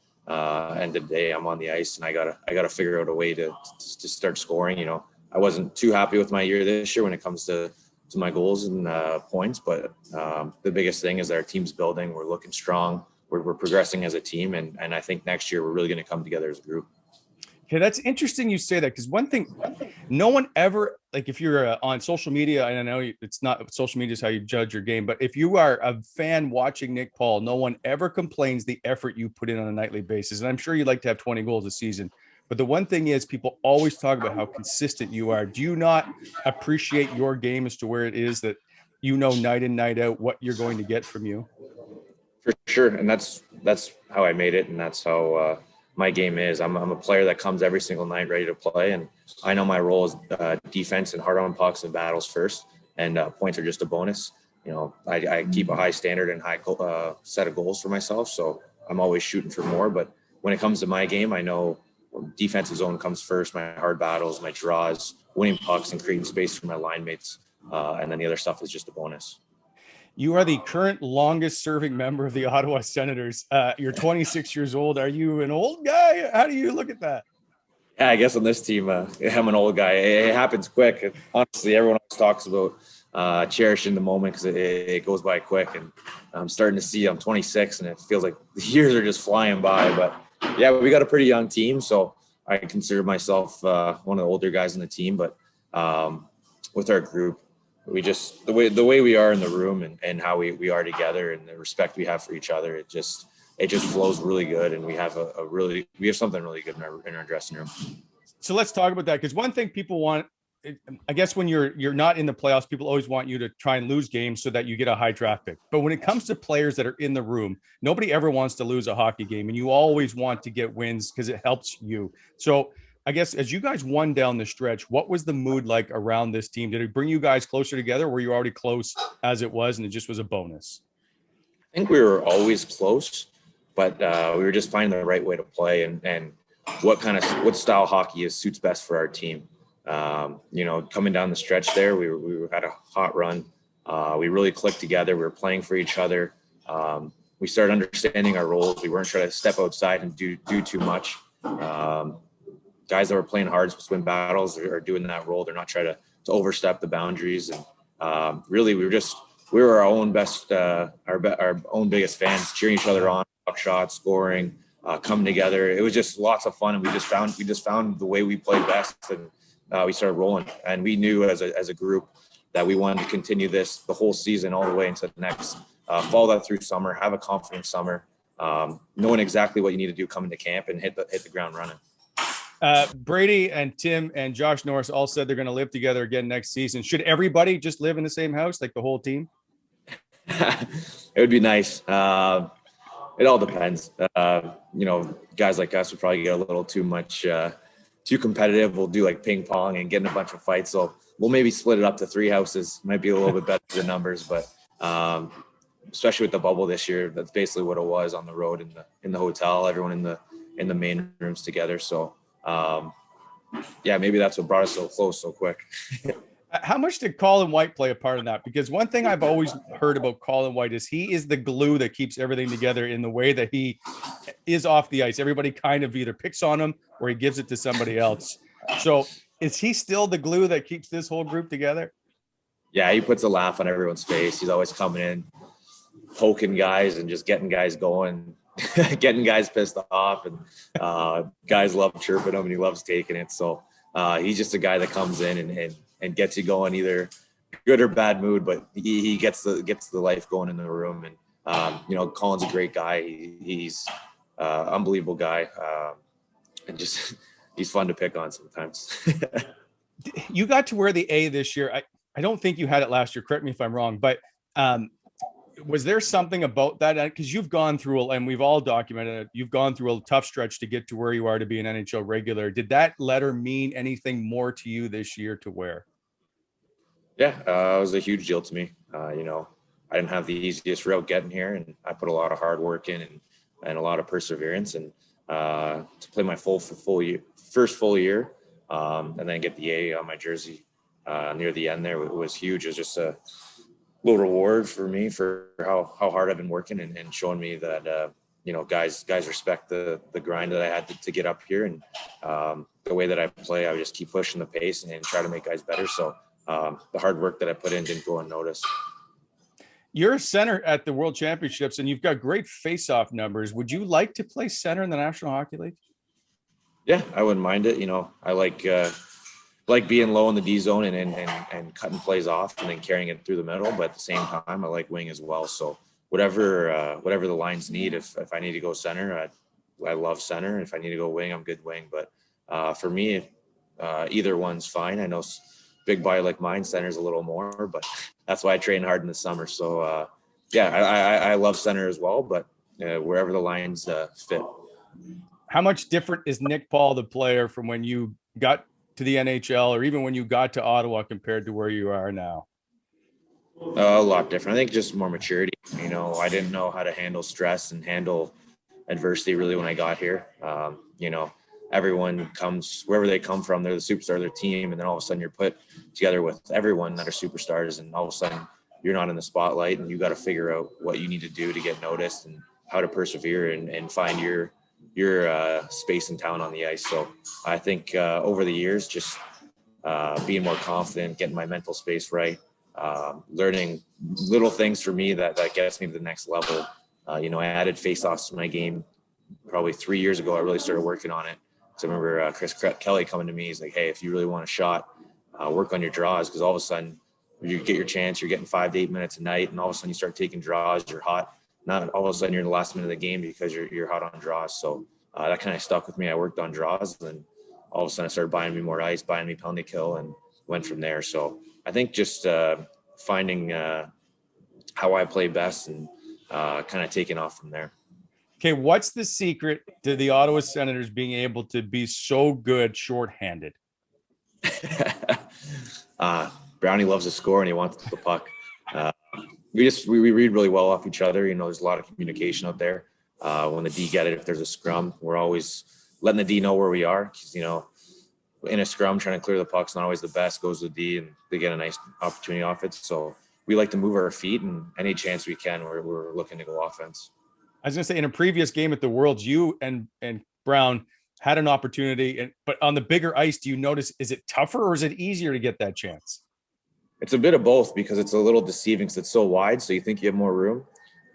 end of the day, I'm on the ice and I gotta figure out a way to start scoring. I wasn't too happy with my year this year when it comes to my goals and points, but the biggest thing is that our team's building. We're looking strong. We're progressing as a team, and I think next year we're really going to come together as a group. Okay, that's interesting you say that, because one thing, no one ever, if you're on social media, and I know it's not social media is how you judge your game, but if you are a fan watching Nick Paul, no one ever complains the effort you put in on a nightly basis. And I'm sure you'd like to have 20 goals a season. But the one thing is, people always talk about how consistent you are. Do you not appreciate your game as to where it is that night in, night out what you're going to get from you? For sure. And that's how I made it. And that's how my game is. I'm a player that comes every single night ready to play. And I know my role is defense and hard on pucks and battles first. And points are just a bonus. I keep a high standard and high set of goals for myself. So I'm always shooting for more. But when it comes to my game, I know defensive zone comes first, my hard battles, my draws, winning pucks and creating space for my line mates. And then the other stuff is just a bonus. You are the current longest serving member of the Ottawa Senators. You're 26 years old. Are you an old guy? How do you look at that? Yeah, I guess on this team, I'm an old guy. It happens quick. Honestly, everyone always talks about cherishing the moment because it goes by quick. And I'm starting to see I'm 26 and it feels like the years are just flying by. But yeah, we got a pretty young team. So I consider myself one of the older guys in the team. But with our group, we just the way we are in the room and how we are together and the respect we have for each other, it just flows really good, and we have we have something really good in our dressing room. So let's talk about that, because one thing people want, I guess, when you're not in the playoffs, people always want you to try and lose games so that you get a high draft pick. But when it comes to players that are in the room, nobody ever wants to lose a hockey game, and you always want to get wins because it helps you. So I guess as you guys won down the stretch, what was the mood like around this team? Did it bring you guys closer together? Or were you already close as it was and it just was a bonus? I think we were always close, but we were just finding the right way to play and what style hockey suits best for our team. Coming down the stretch there, we had a hot run. We really clicked together. We were playing for each other. We started understanding our roles. We weren't trying to step outside and do too much. Guys that were playing hard to win battles are doing that role. They're not trying to overstep the boundaries. And really, we were our own best, our own biggest fans, cheering each other on, shots, scoring, coming together. It was just lots of fun, and we just found the way we played best, and we started rolling. And we knew as a group that we wanted to continue this the whole season, all the way into the next. Follow that through summer, have a confident summer, knowing exactly what you need to do coming to camp and hit the ground running. Brady and Tim and Josh Norris all said they're going to live together again next season. Should everybody just live in the same house, like the whole team? It would be nice. It all depends. Guys like us would probably get a little too competitive. We'll do like ping pong and get in a bunch of fights. So we'll maybe split it up to 3 houses. Might be a little bit better than numbers, but especially with the bubble this year, that's basically what it was on the road in the hotel. Everyone in the main rooms together. So maybe that's what brought us so close so quick. How much did Colin White play a part in that? Because one thing I've always heard about Colin White is he is the glue that keeps everything together in the way that he is off the ice. Everybody kind of either picks on him or he gives it to somebody else. So is he still the glue that keeps this whole group together? Yeah, he puts a laugh on everyone's face. He's always coming in, poking guys and just getting guys going, getting guys pissed off, and guys love chirping him, and he loves taking it. So he's just a guy that comes in and gets you going, either good or bad mood, but he gets the life going in the room. And Colin's a great guy. He's unbelievable guy, and just he's fun to pick on sometimes. You got to wear the A this year. I don't think you had it last year. Correct me if I'm wrong, but was there something about that? Because you've gone through, and we've all documented it, you've gone through a tough stretch to get to where you are to be an NHL regular. Did that letter mean anything more to you this year to wear? Yeah, it was a huge deal to me. I didn't have the easiest route getting here, and I put a lot of hard work in and a lot of perseverance. And to play my first full year, and then get the A on my jersey near the end there, it was huge. It was just a little reward for me for how hard I've been working and showing me that guys respect the grind that I had to get up here, and the way that I play, I would just keep pushing the pace and try to make guys better. So the hard work that I put in didn't go unnoticed. You're a center at the World Championships, and you've got great face-off numbers. Would you like to play center in the National Hockey League? Yeah, I wouldn't mind it. I like being low in the D zone and cutting plays off and then carrying it through the middle. But at the same time, I like wing as well. So whatever the lines need, if I need to go center, I love center. If I need to go wing, I'm good wing. But for me, either one's fine. I know big body like mine, center's a little more, but that's why I train hard in the summer. So I love center as well, but wherever the lines fit. How much different is Nick Paul, the player, from when you got to the NHL or even when you got to Ottawa compared to where you are now? A lot different. I think just more maturity. I didn't know how to handle stress and handle adversity really when I got here. everyone comes wherever they come from. They're the superstar of their team. And then all of a sudden you're put together with everyone that are superstars. And all of a sudden you're not in the spotlight, and you got to figure out what you need to do to get noticed and how to persevere and find your space and talent on the ice. So I think over the years, just being more confident, getting my mental space right, learning little things for me that gets me to the next level. I added face-offs to my game probably 3 years ago. I really started working on it. So I remember Chris Kelly coming to me. He's like, hey, if you really want a shot, work on your draws, because all of a sudden you get your chance, you're getting 5 to 8 minutes a night, and all of a sudden you start taking draws, you're hot. Not all of a sudden you're in the last minute of the game because you're hot on draws. So that kind of stuck with me. I worked on draws, and all of a sudden I started buying me more ice, buying me penalty kill, and went from there. So I think just finding how I play best and kind of taking off from there. Okay, what's the secret to the Ottawa Senators being able to be so good shorthanded? Brownie loves to score, and he wants the puck. We read really well off each other. There's a lot of communication out there. When the D get it, if there's a scrum, we're always letting the D know where we are. 'Cause, in a scrum, trying to clear the puck's not always the best. Goes to the D, and they get a nice opportunity off it. So we like to move our feet, and any chance we can, we're looking to go offense. I was going to say, in a previous game at the Worlds, you and Brown had an opportunity, but on the bigger ice, do you notice, is it tougher or is it easier to get that chance? It's a bit of both, because it's a little deceiving because it's so wide. So you think you have more room,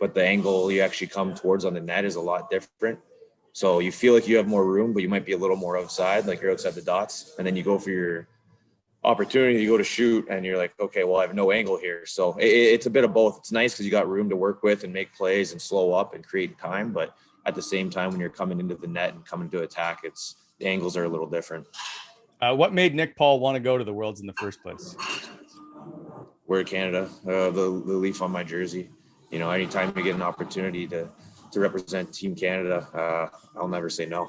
but the angle you actually come towards on the net is a lot different. So you feel like you have more room, but you might be a little more outside, like you're outside the dots. And then you go for your opportunity, you go to shoot, and you're like, okay, well, I have no angle here. So it's a bit of both. It's nice because you got room to work with and make plays and slow up and create time. But at the same time, when you're coming into the net and coming to attack, the angles are a little different. What made Nick Paul want to go to the Worlds in the first place? We're in Canada, the leaf on my jersey. Anytime you get an opportunity to represent Team Canada, I'll never say no.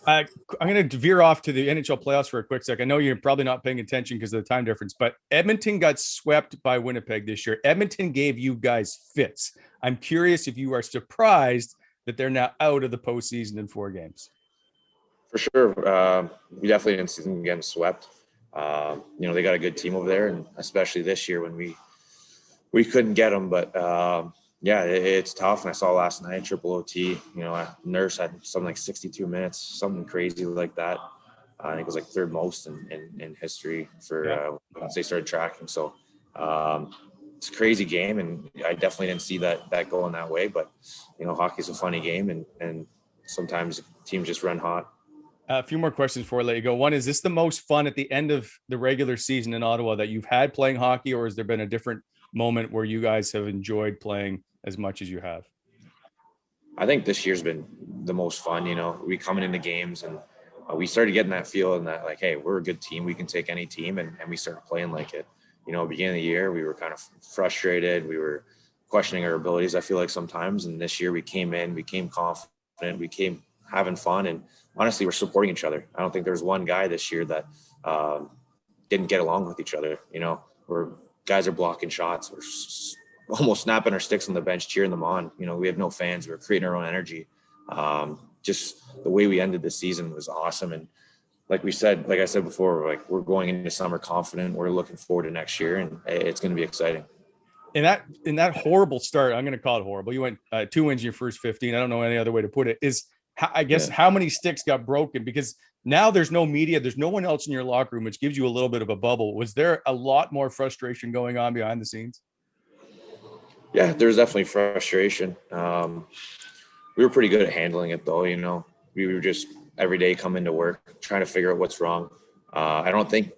I'm going to veer off to the NHL playoffs for a quick sec. I know you're probably not paying attention because of the time difference, but Edmonton got swept by Winnipeg this year. Edmonton gave you guys fits. I'm curious if you are surprised that they're now out of the postseason in 4 games. For sure. We definitely didn't see them getting swept. They got a good team over there, and especially this year when we couldn't get them. But it's tough. And I saw last night, triple OT, Nurse had something like 62 minutes, something crazy like that. I think it was like third most in history for once they started tracking. So it's a crazy game, and I definitely didn't see that going that way. But, hockey's a funny game, and sometimes teams just run hot. A few more questions before I let you go. One, is this the most fun at the end of the regular season in Ottawa that you've had playing hockey, or has there been a different moment where you guys have enjoyed playing as much as you have? I think this year's been the most fun. We coming into games, and we started getting that feel, and that, like, hey, we're a good team. We can take any team, and we started playing like it. Beginning of the year, we were kind of frustrated. We were questioning our abilities, I feel like, sometimes. And this year we came in, we came confident, we came having fun, and honestly, we're supporting each other. I don't think there's one guy this year that didn't get along with each other. Where guys are blocking shots, we're almost snapping our sticks on the bench, cheering them on. We have no fans. We're creating our own energy. Just the way we ended the season was awesome. And like I said before, we're going into summer confident. We're looking forward to next year, and it's going to be exciting. In that horrible start, I'm going to call it horrible. You went 2 wins in your first 15. I don't know any other way to put it. How many sticks got broken? Because now there's no media, there's no one else in your locker room, which gives you a little bit of a bubble. Was there a lot more frustration going on behind the scenes? Yeah, there's definitely frustration. We were pretty good at handling it, though. We were just every day coming to work, trying to figure out what's wrong. I don't think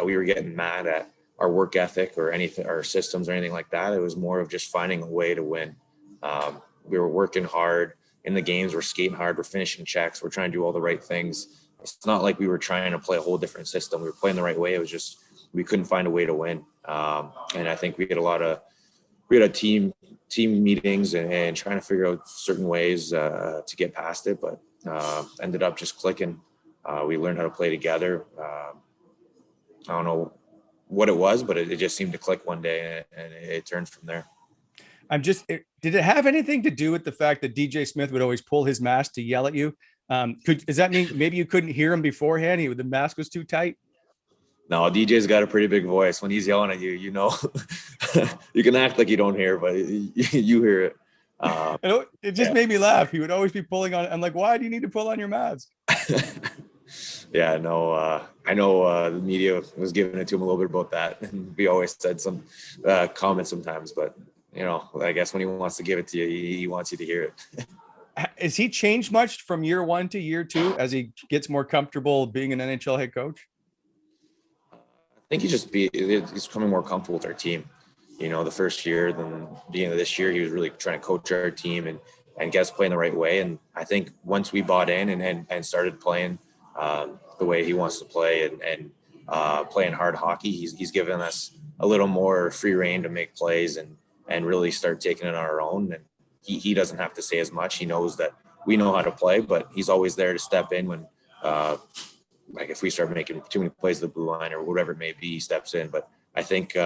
we were getting mad at our work ethic or anything, our systems or anything like that. It was more of just finding a way to win. We were working hard in the games. We're skating hard. We're finishing checks. We're trying to do all the right things. It's not like we were trying to play a whole different system. We were playing the right way. It was just we couldn't find a way to win. And I think we had team meetings and trying to figure out certain ways to get past it, but ended up just clicking. We learned how to play together. I don't know what it was, but it just seemed to click one day, and it turned from there. Did it have anything to do with the fact that DJ Smith would always pull his mask to yell at you? Does that mean maybe you couldn't hear him beforehand? The mask was too tight? No, DJ's got a pretty big voice. When he's yelling at you, you know, you can act like you don't hear, but you hear it. It just made me laugh. He would always be pulling on. I'm like, why do you need to pull on your mask? Yeah, no, I know the media was giving it to him a little bit about that. And we always said some comments sometimes, but you know, I guess when he wants to give it to you, he wants you to hear it. Has he changed much from year 1 to year 2 as he gets more comfortable being an NHL head coach? I think he's becoming more comfortable with our team. You know, the first year, then beginning of this year, he was really trying to coach our team and get us playing the right way. And I think once we bought in and started playing the way he wants to play and playing hard hockey, he's given us a little more free reign to make plays and really start taking it on our own. And he doesn't have to say as much. He knows that we know how to play, but he's always there to step in when, like if we start making too many plays to the blue line or whatever it may be, he steps in. But I think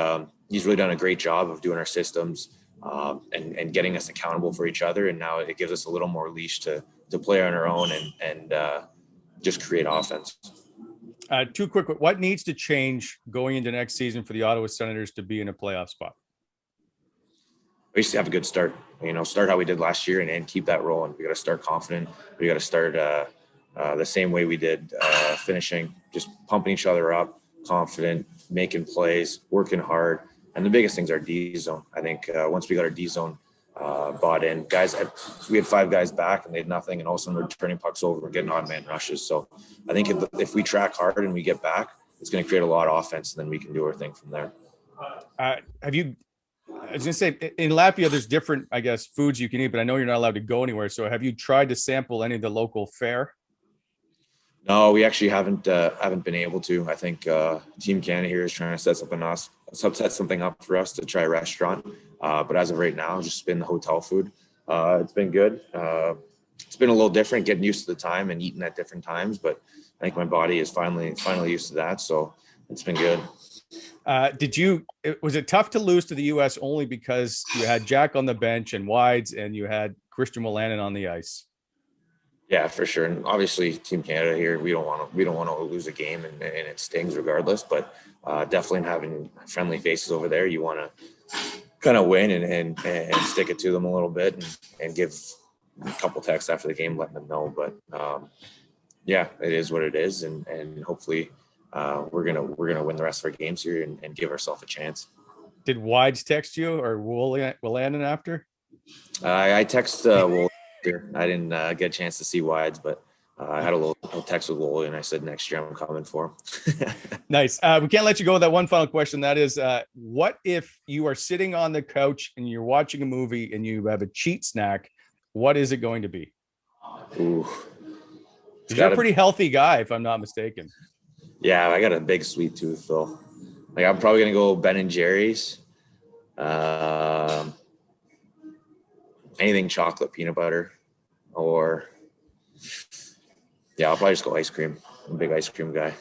he's really done a great job of doing our systems and getting us accountable for each other. And now it gives us a little more leash to play on our own and just create offense. Two quick, what needs to change going into next season for the Ottawa Senators to be in a playoff spot? We used to have a good start, start how we did last year and keep that rolling. We got to start confident. We got to start the same way we did, finishing, just pumping each other up, confident, making plays, working hard. And the biggest things are D zone. I think once we got our D zone bought in, we had 5 guys back and they had nothing. And all of a sudden we're turning pucks over and getting odd man rushes. So I think if we track hard and we get back, it's going to create a lot of offense and then we can do our thing from there. I was going to say, in Latvia, there's different, I guess, foods you can eat, but I know you're not allowed to go anywhere. So have you tried to sample any of the local fare? No, we actually haven't been able to. I think Team Canada here is trying to set something up for us to try a restaurant. But as of right now, just been the hotel food. It's been good. It's been a little different, getting used to the time and eating at different times. But I think my body is finally used to that. So it's been good. Was it tough to lose to the U.S. only because you had Jack on the bench and Wides and you had Christian Wolanin on the ice? Yeah, for sure. And obviously Team Canada here, we don't want to lose a game and it stings regardless, but definitely having friendly faces over there, you want to kind of win and stick it to them a little bit and give a couple texts after the game, letting them know. But yeah, it is what it is. And hopefully we're going to win the rest of our games here and give ourselves a chance. Did Wides text you or Wolanin after? I text Wolanin. I didn't get a chance to see Wides, but I had a little text with Wally, and I said next year I'm coming for him. Nice. We can't let you go with that one final question. That is, what if you are sitting on the couch and you're watching a movie and you have a cheat snack? What is it going to be? Ooh, you're a pretty healthy guy, if I'm not mistaken. Yeah, I got a big sweet tooth, though. Like I'm probably gonna go Ben and Jerry's. Anything chocolate, peanut butter, or I'll probably just go ice cream. I'm a big ice cream guy.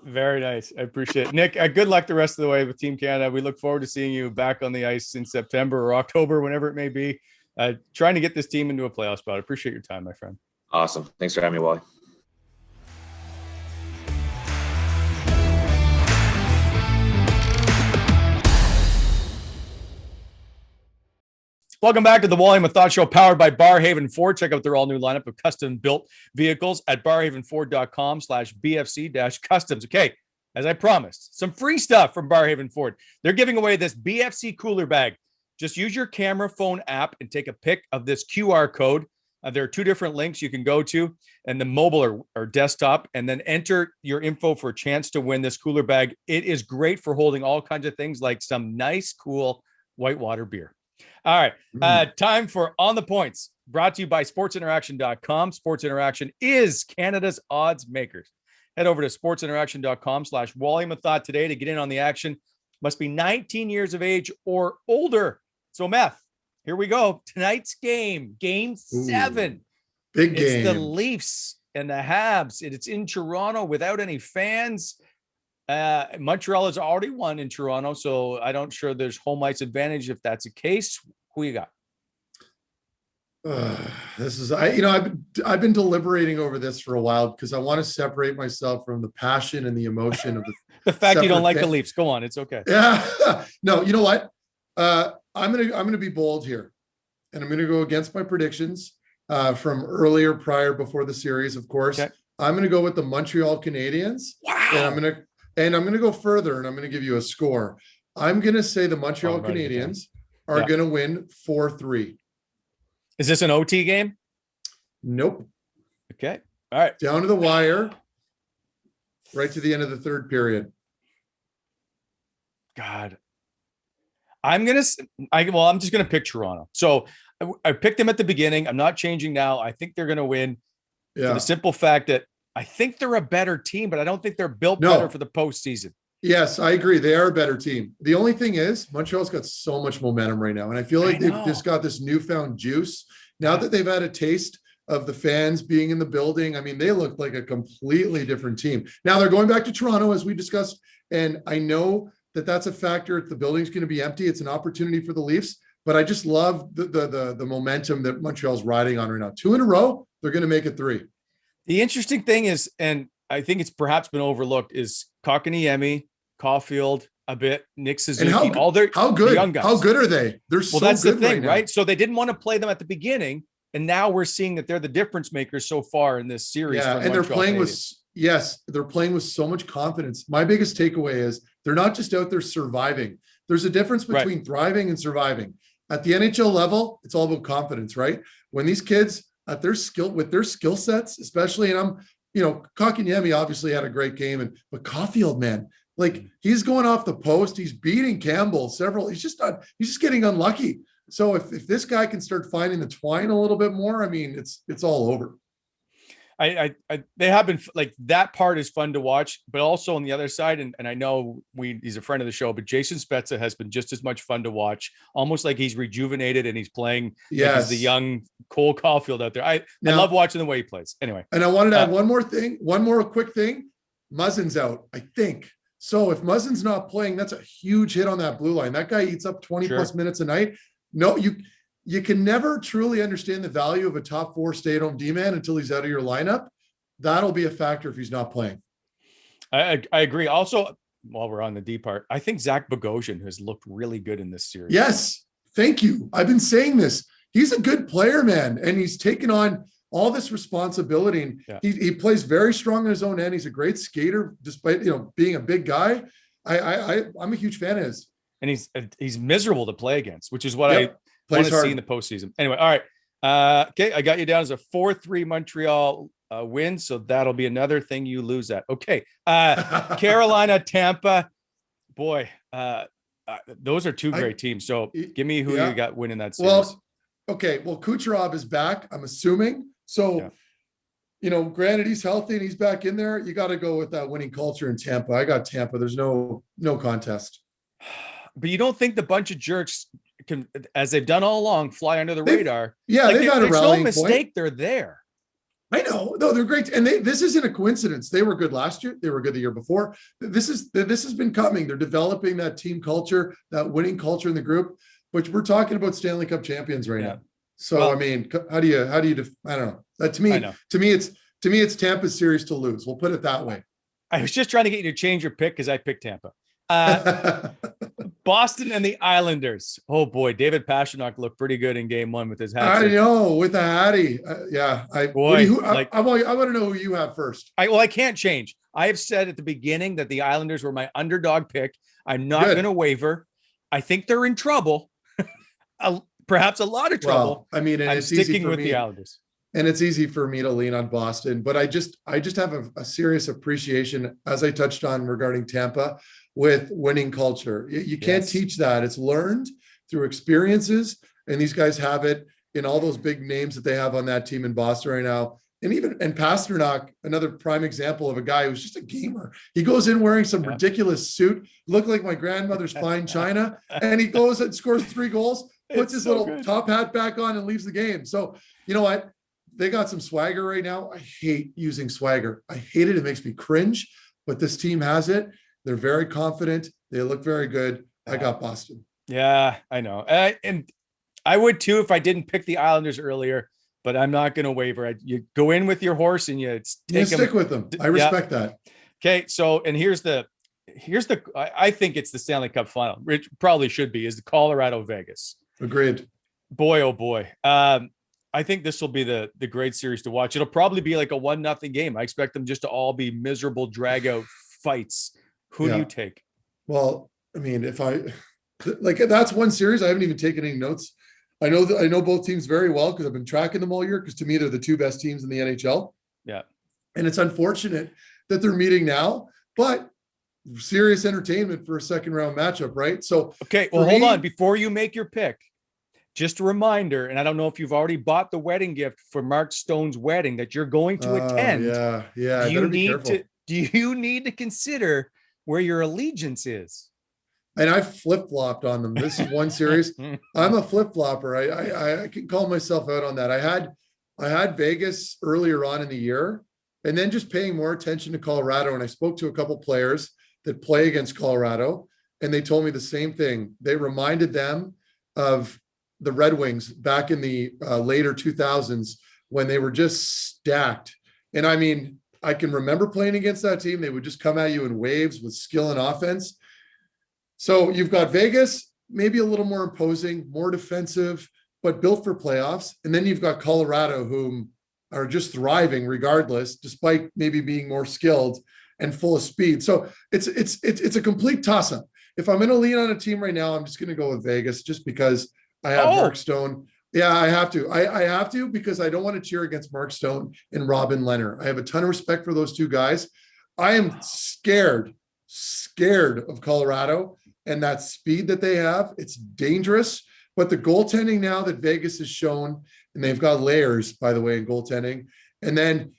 Very nice. I appreciate it. Nick, good luck the rest of the way with Team Canada. We look forward to seeing you back on the ice in September or October, whenever it may be, trying to get this team into a playoff spot. I appreciate your time, my friend. Awesome. Thanks for having me, Wally. Welcome back to the Wally and Methot Show, powered by Barrhaven Ford. Check out their all-new lineup of custom-built vehicles at barrhavenford.com/BFC-customs. Okay, as I promised, some free stuff from Barrhaven Ford. They're giving away this BFC cooler bag. Just use your camera phone app and take a pic of this QR code. There are 2 different links you can go to, and the mobile or desktop, and then enter your info for a chance to win this cooler bag. It is great for holding all kinds of things like some nice, cool whitewater beer. All right. Time for On the Points, brought to you by sportsinteraction.com. Sports Interaction is Canada's odds makers. Head over to sportsinteraction.com/Wally Methot today to get in on the action. Must be 19 years of age or older. So, Meth, here we go. Tonight's game 7. Big game. It's the Leafs and the Habs. It's in Toronto without any fans. Montreal has already won in Toronto, so I don't sure there's home ice advantage if that's the case. Who you got? This is, I've been deliberating over this for a while because I want to separate myself from the passion and the emotion of the fact you don't like the Leafs. Go on, it's okay. Yeah, no, you know what? I'm gonna be bold here, and I'm gonna go against my predictions from earlier, before the series, of course. Okay. I'm gonna go with the Montreal Canadiens. Wow. And I'm gonna go further, and I'm gonna give you a score. I'm gonna say the Montreal Canadiens are gonna win 4-3. Is this an OT game? Nope. Okay. All right. Down to the wire, right to the end of the third period. God. I'm just going to pick Toronto. So I picked them at the beginning. I'm not changing now. I think they're going to win for the simple fact that I think they're a better team, but I don't think they're built better for the postseason. Yes, I agree. They are a better team. The only thing is Montreal's got so much momentum right now. And I feel like they've just got this newfound juice. Now that they've had a taste of the fans being in the building, I mean, they look like a completely different team. Now they're going back to Toronto, as we discussed. And I know that that's a factor. The building's going to be empty. It's an opportunity for the Leafs. But I just love the momentum that Montreal's riding on right now. 2 in a row, they're going to make it 3. The interesting thing is, and I think it's perhaps been overlooked, is Kotkaniemi, Caulfield, a bit, Nick Suzuki, how good young guys. How good are they? They're so that's good the thing, right? So they didn't want to play them at the beginning, and now we're seeing that they're the difference makers so far in this series. Yeah, and they're playing with so much confidence. My biggest takeaway is they're not just out there surviving. There's a difference between thriving and surviving. At the NHL level, it's all about confidence, right? When these kids at their skill sets, especially, and Kotkaniemi obviously had a great game, but Caulfield, man, like he's going off the post, he's beating Campbell he's just getting unlucky. So if this guy can start finding the twine a little bit more, I mean, it's all over. They have been, like, that part is fun to watch, but also on the other side, and I know he's a friend of the show, but Jason Spezza has been just as much fun to watch, almost like he's rejuvenated and he's playing like he's the young Cole Caulfield out there. I love watching the way he plays. Anyway. And I wanted to add one more quick thing. Muzzin's out, I think. So if Muzzin's not playing, that's a huge hit on that blue line. That guy eats up 20 plus minutes a night. No, you can never truly understand the value of a top 4 stay-at-home D-man until he's out of your lineup. That'll be a factor if he's not playing. I agree. Also, while we're on the D part, I think Zach Bogosian has looked really good in this series. Yes. Thank you. I've been saying this. He's a good player, man. And he's taken on all this responsibility. And he plays very strong in his own end. He's a great skater, despite, being a big guy. I'm a huge fan of his. And he's miserable to play against, which is what I want to see in the postseason. Anyway, all right. Okay, I got you down as a 4-3 Montreal win, so that'll be another thing you lose at. Okay, Carolina, Tampa. Boy, those are two great teams. So give me who you got winning that series. Well, Kucherov is back, I'm assuming. So, granted he's healthy and he's back in there. You got to go with that winning culture in Tampa. I got Tampa. There's no contest. But you don't think the bunch of jerks can, as they've done all along, fly under the radar? Yeah, they've had a rallying point. There's no mistake. They're there. I know. No, they're great. And this isn't a coincidence. They were good last year. They were good the year before. This has been coming. They're developing that team culture, that winning culture in the group, which we're talking about Stanley Cup champions right now. So, I mean, how do you, I don't know. That to me, it's Tampa's series to lose. We'll put it that way. I was just trying to get you to change your pick because I picked Tampa. Boston and the Islanders. Oh boy, David Pastrnak looked pretty good in game 1 with his hat. I know, with the hattie. I want to know who you have first. I can't change. I have said at the beginning that the Islanders were my underdog pick. I'm not going to waver. I think they're in trouble. Perhaps a lot of trouble. Well, I mean, and I'm it's sticking easy for with me, the Islanders. And it's easy for me to lean on Boston, but I just have a serious appreciation, as I touched on regarding Tampa, with winning culture. You can't teach that. It's learned through experiences, and these guys have it in all those big names that they have on that team in Boston right now. And Pastrnak, another prime example of a guy who's just a gamer. He goes in wearing some ridiculous suit, looked like my grandmother's fine china, and he goes and scores 3 goals, puts his little top hat back on and leaves the game. So, you know what? They got some swagger right now. I hate using swagger. I hate it. It makes me cringe, but this team has it. They're very confident. They look very good. I got Boston. Yeah, I know. And I would too if I didn't pick the Islanders earlier, but I'm not going to waver. You go in with your horse and you stick with them. I respect that. Okay, so and here's the I think it's the Stanley Cup Final. It probably should be is the Colorado Vegas. Agreed. Boy, oh boy. I think this will be the great series to watch. It'll probably be like a 1-0 game. I expect them just to all be miserable drag out fights. Who do you take? Well, I mean, if I like that's one series. I haven't even taken any notes. I know both teams very well because I've been tracking them all year because to me they're the two best teams in the NHL. Yeah. And it's unfortunate that they're meeting now, but serious entertainment for a second round matchup, right? So okay, well, hold on. Before you make your pick, just a reminder, and I don't know if you've already bought the wedding gift for Mark Stone's wedding that you're going to attend. Yeah. Do you need to consider where your allegiance is? And I flip-flopped on them. This is one series. I'm a flip-flopper. I can call myself out on that. I had Vegas earlier on in the year, and then just paying more attention to Colorado. And I spoke to a couple players that play against Colorado, and they told me the same thing. They reminded them of the Red Wings back in the later 2000s when they were just stacked. And I mean, I can remember playing against that team. They would just come at you in waves with skill and offense. So you've got Vegas, maybe a little more imposing, more defensive, but built for playoffs. And then you've got Colorado, whom are just thriving regardless, despite maybe being more skilled and full of speed. So it's a complete toss-up. If I'm going to lean on a team right now, I'm just going to go with Vegas just because I have Mark Stone. Yeah, I have to. I have to because I don't want to cheer against Mark Stone and Robin Leonard. I have a ton of respect for those two guys. I am scared of Colorado and that speed that they have. It's dangerous. But the goaltending now that Vegas has shown, and they've got layers, by the way, in goaltending, and then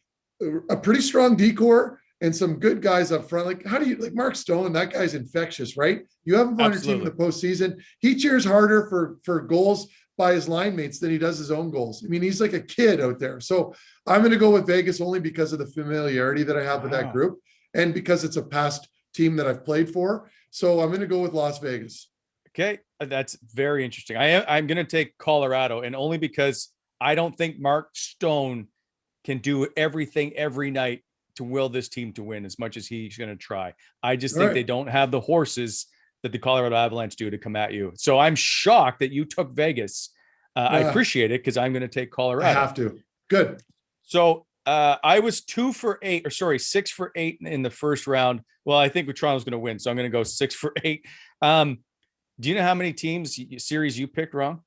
a pretty strong decor and some good guys up front. Like, how do you like Mark Stone? That guy's infectious, right? You have him on your team in the postseason. He cheers harder for goals by his line mates than he does his own goals. I mean, he's like a kid out there. So I'm going to go with Vegas only because of the familiarity that I have with that group and because it's a past team that I've played for. So I'm going to go with Las Vegas. Okay. That's very interesting. I'm going to take Colorado, and only because I don't think Mark Stone can do everything every night to will this team to win as much as he's going to try. I just think they don't have the horses that the Colorado Avalanche do to come at you. So I'm shocked that you took Vegas. I appreciate it because I'm going to take Colorado. I have to. Good. So I was 6 for 8 in the first round. Well, I think Toronto's going to win, so I'm going to go 6 for 8. Do you know how many series you picked wrong?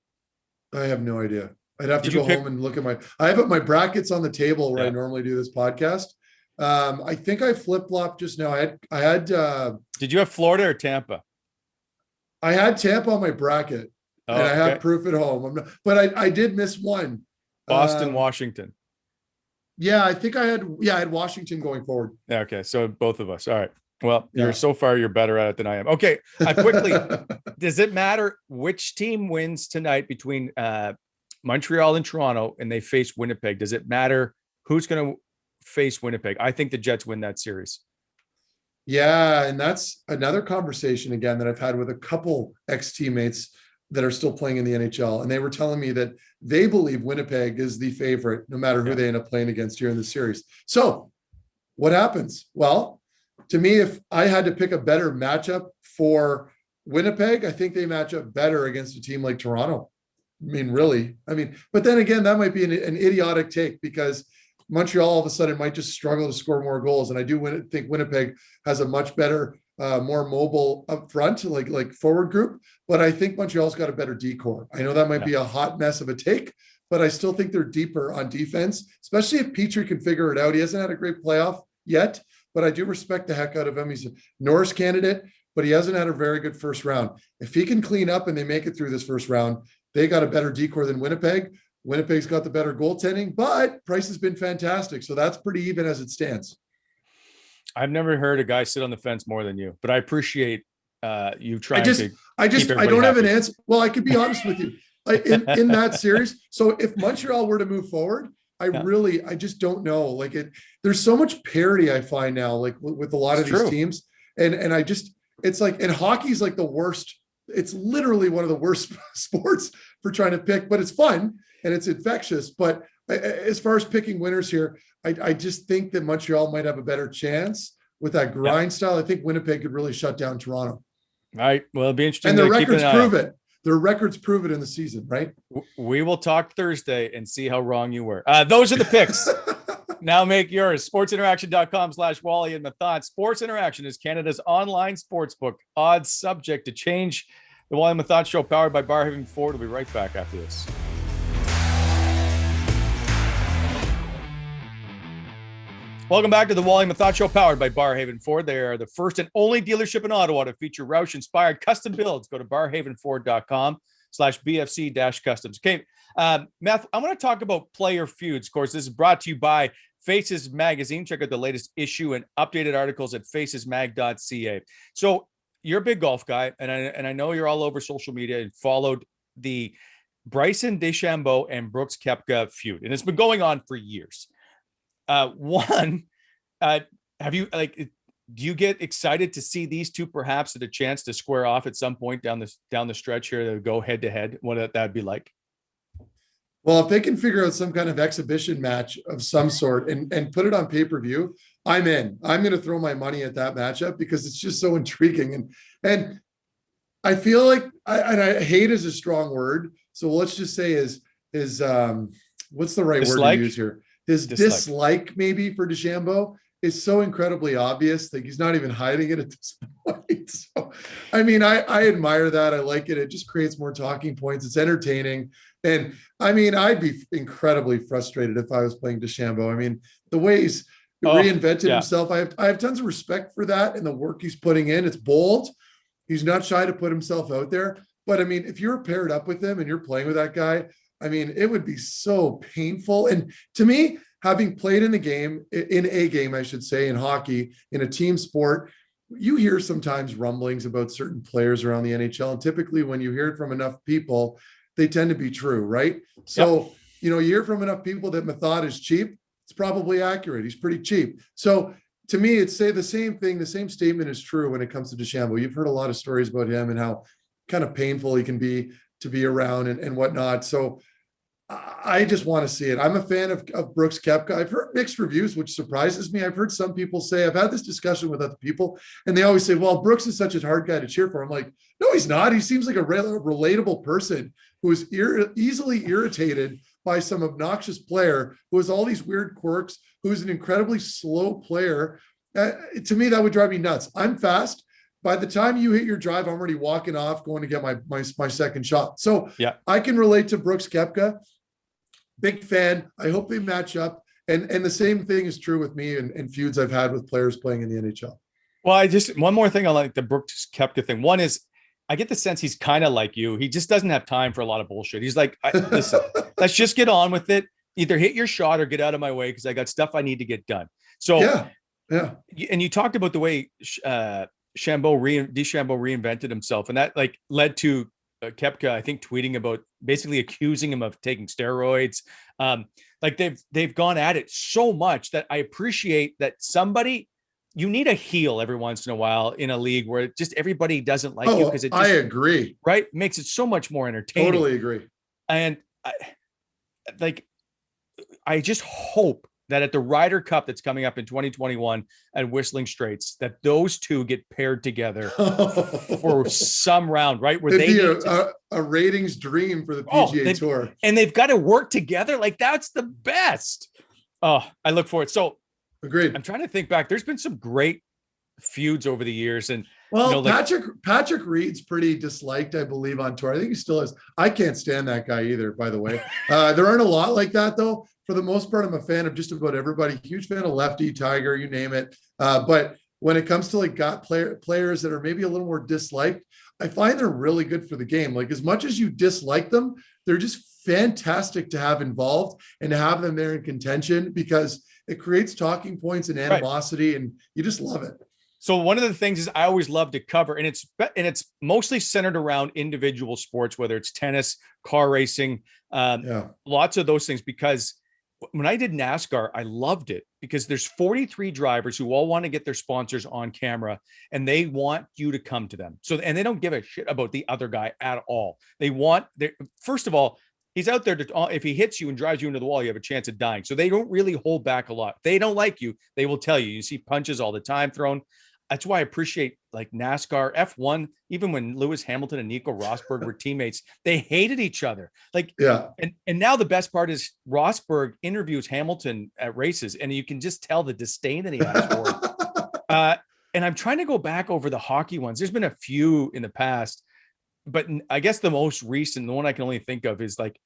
I have no idea. I'd have to go home and look at I have my brackets on the table where I normally do this podcast. I think I flip-flopped just now. I had did you have Florida or Tampa? I had Tampa on my bracket, and I have proof at home. But I did miss one. Boston, Washington. Yeah, I think I had Washington going forward. Okay, so both of us. All right. Well, you're better at it than I am. Okay, quickly, does it matter which team wins tonight between Montreal and Toronto and they face Winnipeg? Does it matter who's going to face Winnipeg? I think the Jets win that series. Yeah, and that's another conversation again that I've had with a couple ex-teammates that are still playing in the NHL, and they were telling me that they believe Winnipeg is the favorite no matter who they end up playing against here in the series. So what happens? Well, to me, if I had to pick a better matchup for Winnipeg, I think they match up better against a team like Toronto. I mean, really. But then again, that might be an idiotic take because Montreal all of a sudden might just struggle to score more goals. And I do think Winnipeg has a much better, more mobile up front, like forward group. But I think Montreal's got a better decor. I know that might be a hot mess of a take, but I still think they're deeper on defense, especially if Petrie can figure it out. He hasn't had a great playoff yet, but I do respect the heck out of him. He's a Norris candidate, but he hasn't had a very good first round. If he can clean up and they make it through this first round, they got a better decor than Winnipeg. Winnipeg's got the better goaltending, but Price has been fantastic. So that's pretty even as it stands. I've never heard a guy sit on the fence more than you, but I appreciate you trying I don't have an answer. Well, I could be honest with you in that series. So if Montreal were to move forward, I just don't know. There's so much parity I find now, with a lot of these teams. And it's like, and hockey's like the worst. It's literally one of the worst sports for trying to pick, but it's fun and it's infectious. But as far as picking winners here, I just think that Montreal might have a better chance with that grind style. I think Winnipeg could really shut down Toronto. All right. Well, it'll be interesting. And the records prove it. Their records prove it in the season, right? We will talk Thursday and see how wrong you were. Those are the picks. Now make yours. Sportsinteraction.com/Wally and Methot. Sports Interaction is Canada's online sportsbook. Odds subject to change. The Wally and Methot Show, powered by Barhaven Ford. We'll be right back after this. Welcome back to the Wally and Methot Show, powered by Barhaven Ford. They are the first and only dealership in Ottawa to feature Roush-inspired custom builds. Go to barhavenford.com/BFC-customs. Okay, Meth, I want to talk about player feuds. Of course, this is brought to you by Faces Magazine. Check out the latest issue and updated articles at facesmag.ca. So you're a big golf guy, and I know you're all over social media and followed the Bryson DeChambeau and Brooks Koepka feud, and it's been going on for years. Have you do you get excited to see these two perhaps at a chance to square off at some point down the stretch here to go head to head? What that'd be like? Well, if they can figure out some kind of exhibition match of some sort and put it on pay-per-view, I'm in. I'm going to throw my money at that matchup because it's just so intriguing. And I feel like I hate is a strong word. So let's just say is what's the right dislike? Word to use here? His dislike maybe for DeChambeau is so incredibly obvious that he's not even hiding it at this point. So, I mean, I admire that. I like it. It just creates more talking points. It's entertaining. And I mean, I'd be incredibly frustrated if I was playing DeChambeau. I mean, the way he's reinvented himself, I have tons of respect for that and the work he's putting in. It's bold. He's not shy to put himself out there. But I mean, if you're paired up with him and you're playing with that guy, I mean, it would be so painful. And to me, having played in a game, I should say, in hockey, in a team sport, you hear sometimes rumblings about certain players around the NHL. And typically when you hear it from enough people, they tend to be true, right? So, you hear from enough people that Methot is cheap. It's probably accurate. He's pretty cheap. So to me, it's say the same thing. The same statement is true when it comes to DeChambeau. You've heard a lot of stories about him and how kind of painful he can be to be around and whatnot. So I just want to see it. I'm a fan of Brooks Koepka. I've heard mixed reviews, which surprises me. I've heard some people say, I've had this discussion with other people, and they always say, well, Brooks is such a hard guy to cheer for. I'm like, no, he's not. He seems like a relatable person who is easily irritated by some obnoxious player who has all these weird quirks, who's an incredibly slow player. To me, that would drive me nuts. I'm fast. By the time you hit your drive, I'm already walking off, going to get my second shot. So I can relate to Brooks Koepka. Big fan. I hope they match up. And the same thing is true with me and feuds I've had with players playing in the NHL. Well, one more thing I like the Brooks Koepka thing. One is I get the sense he's kind of like you. He just doesn't have time for a lot of bullshit. He's like, listen, let's just get on with it. Either hit your shot or get out of my way because I got stuff I need to get done. So yeah. And you talked about the way DeChambeau reinvented himself, and that led to Koepka, I think, tweeting about basically accusing him of taking steroids. They've gone at it so much that I appreciate that you need a heel every once in a while in a league where just everybody doesn't like you because I agree. Right? Makes it so much more entertaining. Totally agree. And I just hope that at the Ryder Cup that's coming up in 2021 at Whistling Straits, that those two get paired together for some round, right? Where it'd be a ratings dream for the PGA Tour. And they've got to work together. That's the best. Oh, I look forward. So agreed. I'm trying to think back. There's been some great feuds over the years. And Patrick Reed's pretty disliked, I believe, on tour. I think he still is. I can't stand that guy either, by the way. There aren't a lot like that, though. For the most part, I'm a fan of just about everybody. Huge fan of Lefty, Tiger, you name it. But when it comes to players that are maybe a little more disliked, I find they're really good for the game. As much as you dislike them, they're just fantastic to have involved and to have them there in contention because it creates talking points and animosity, and you just love it. So one of the things is I always love to cover, and it's mostly centered around individual sports, whether it's tennis, car racing, lots of those things, because when I did NASCAR, I loved it because there's 43 drivers who all want to get their sponsors on camera and they want you to come to them. So, and they don't give a shit about the other guy at all. They want first of all, he's out there to, if he hits you and drives you into the wall, you have a chance of dying. So they don't really hold back a lot. If they don't like you, they will tell you. You see punches all the time thrown. That's why I appreciate like NASCAR, F1, even when Lewis Hamilton and Nico Rosberg were teammates, they hated each other. Like, yeah. And now the best part is Rosberg interviews Hamilton at races, and you can just tell the disdain that he has for it. And I'm trying to go back over the hockey ones. There's been a few in the past, but I guess the most recent, the one I can only think of is like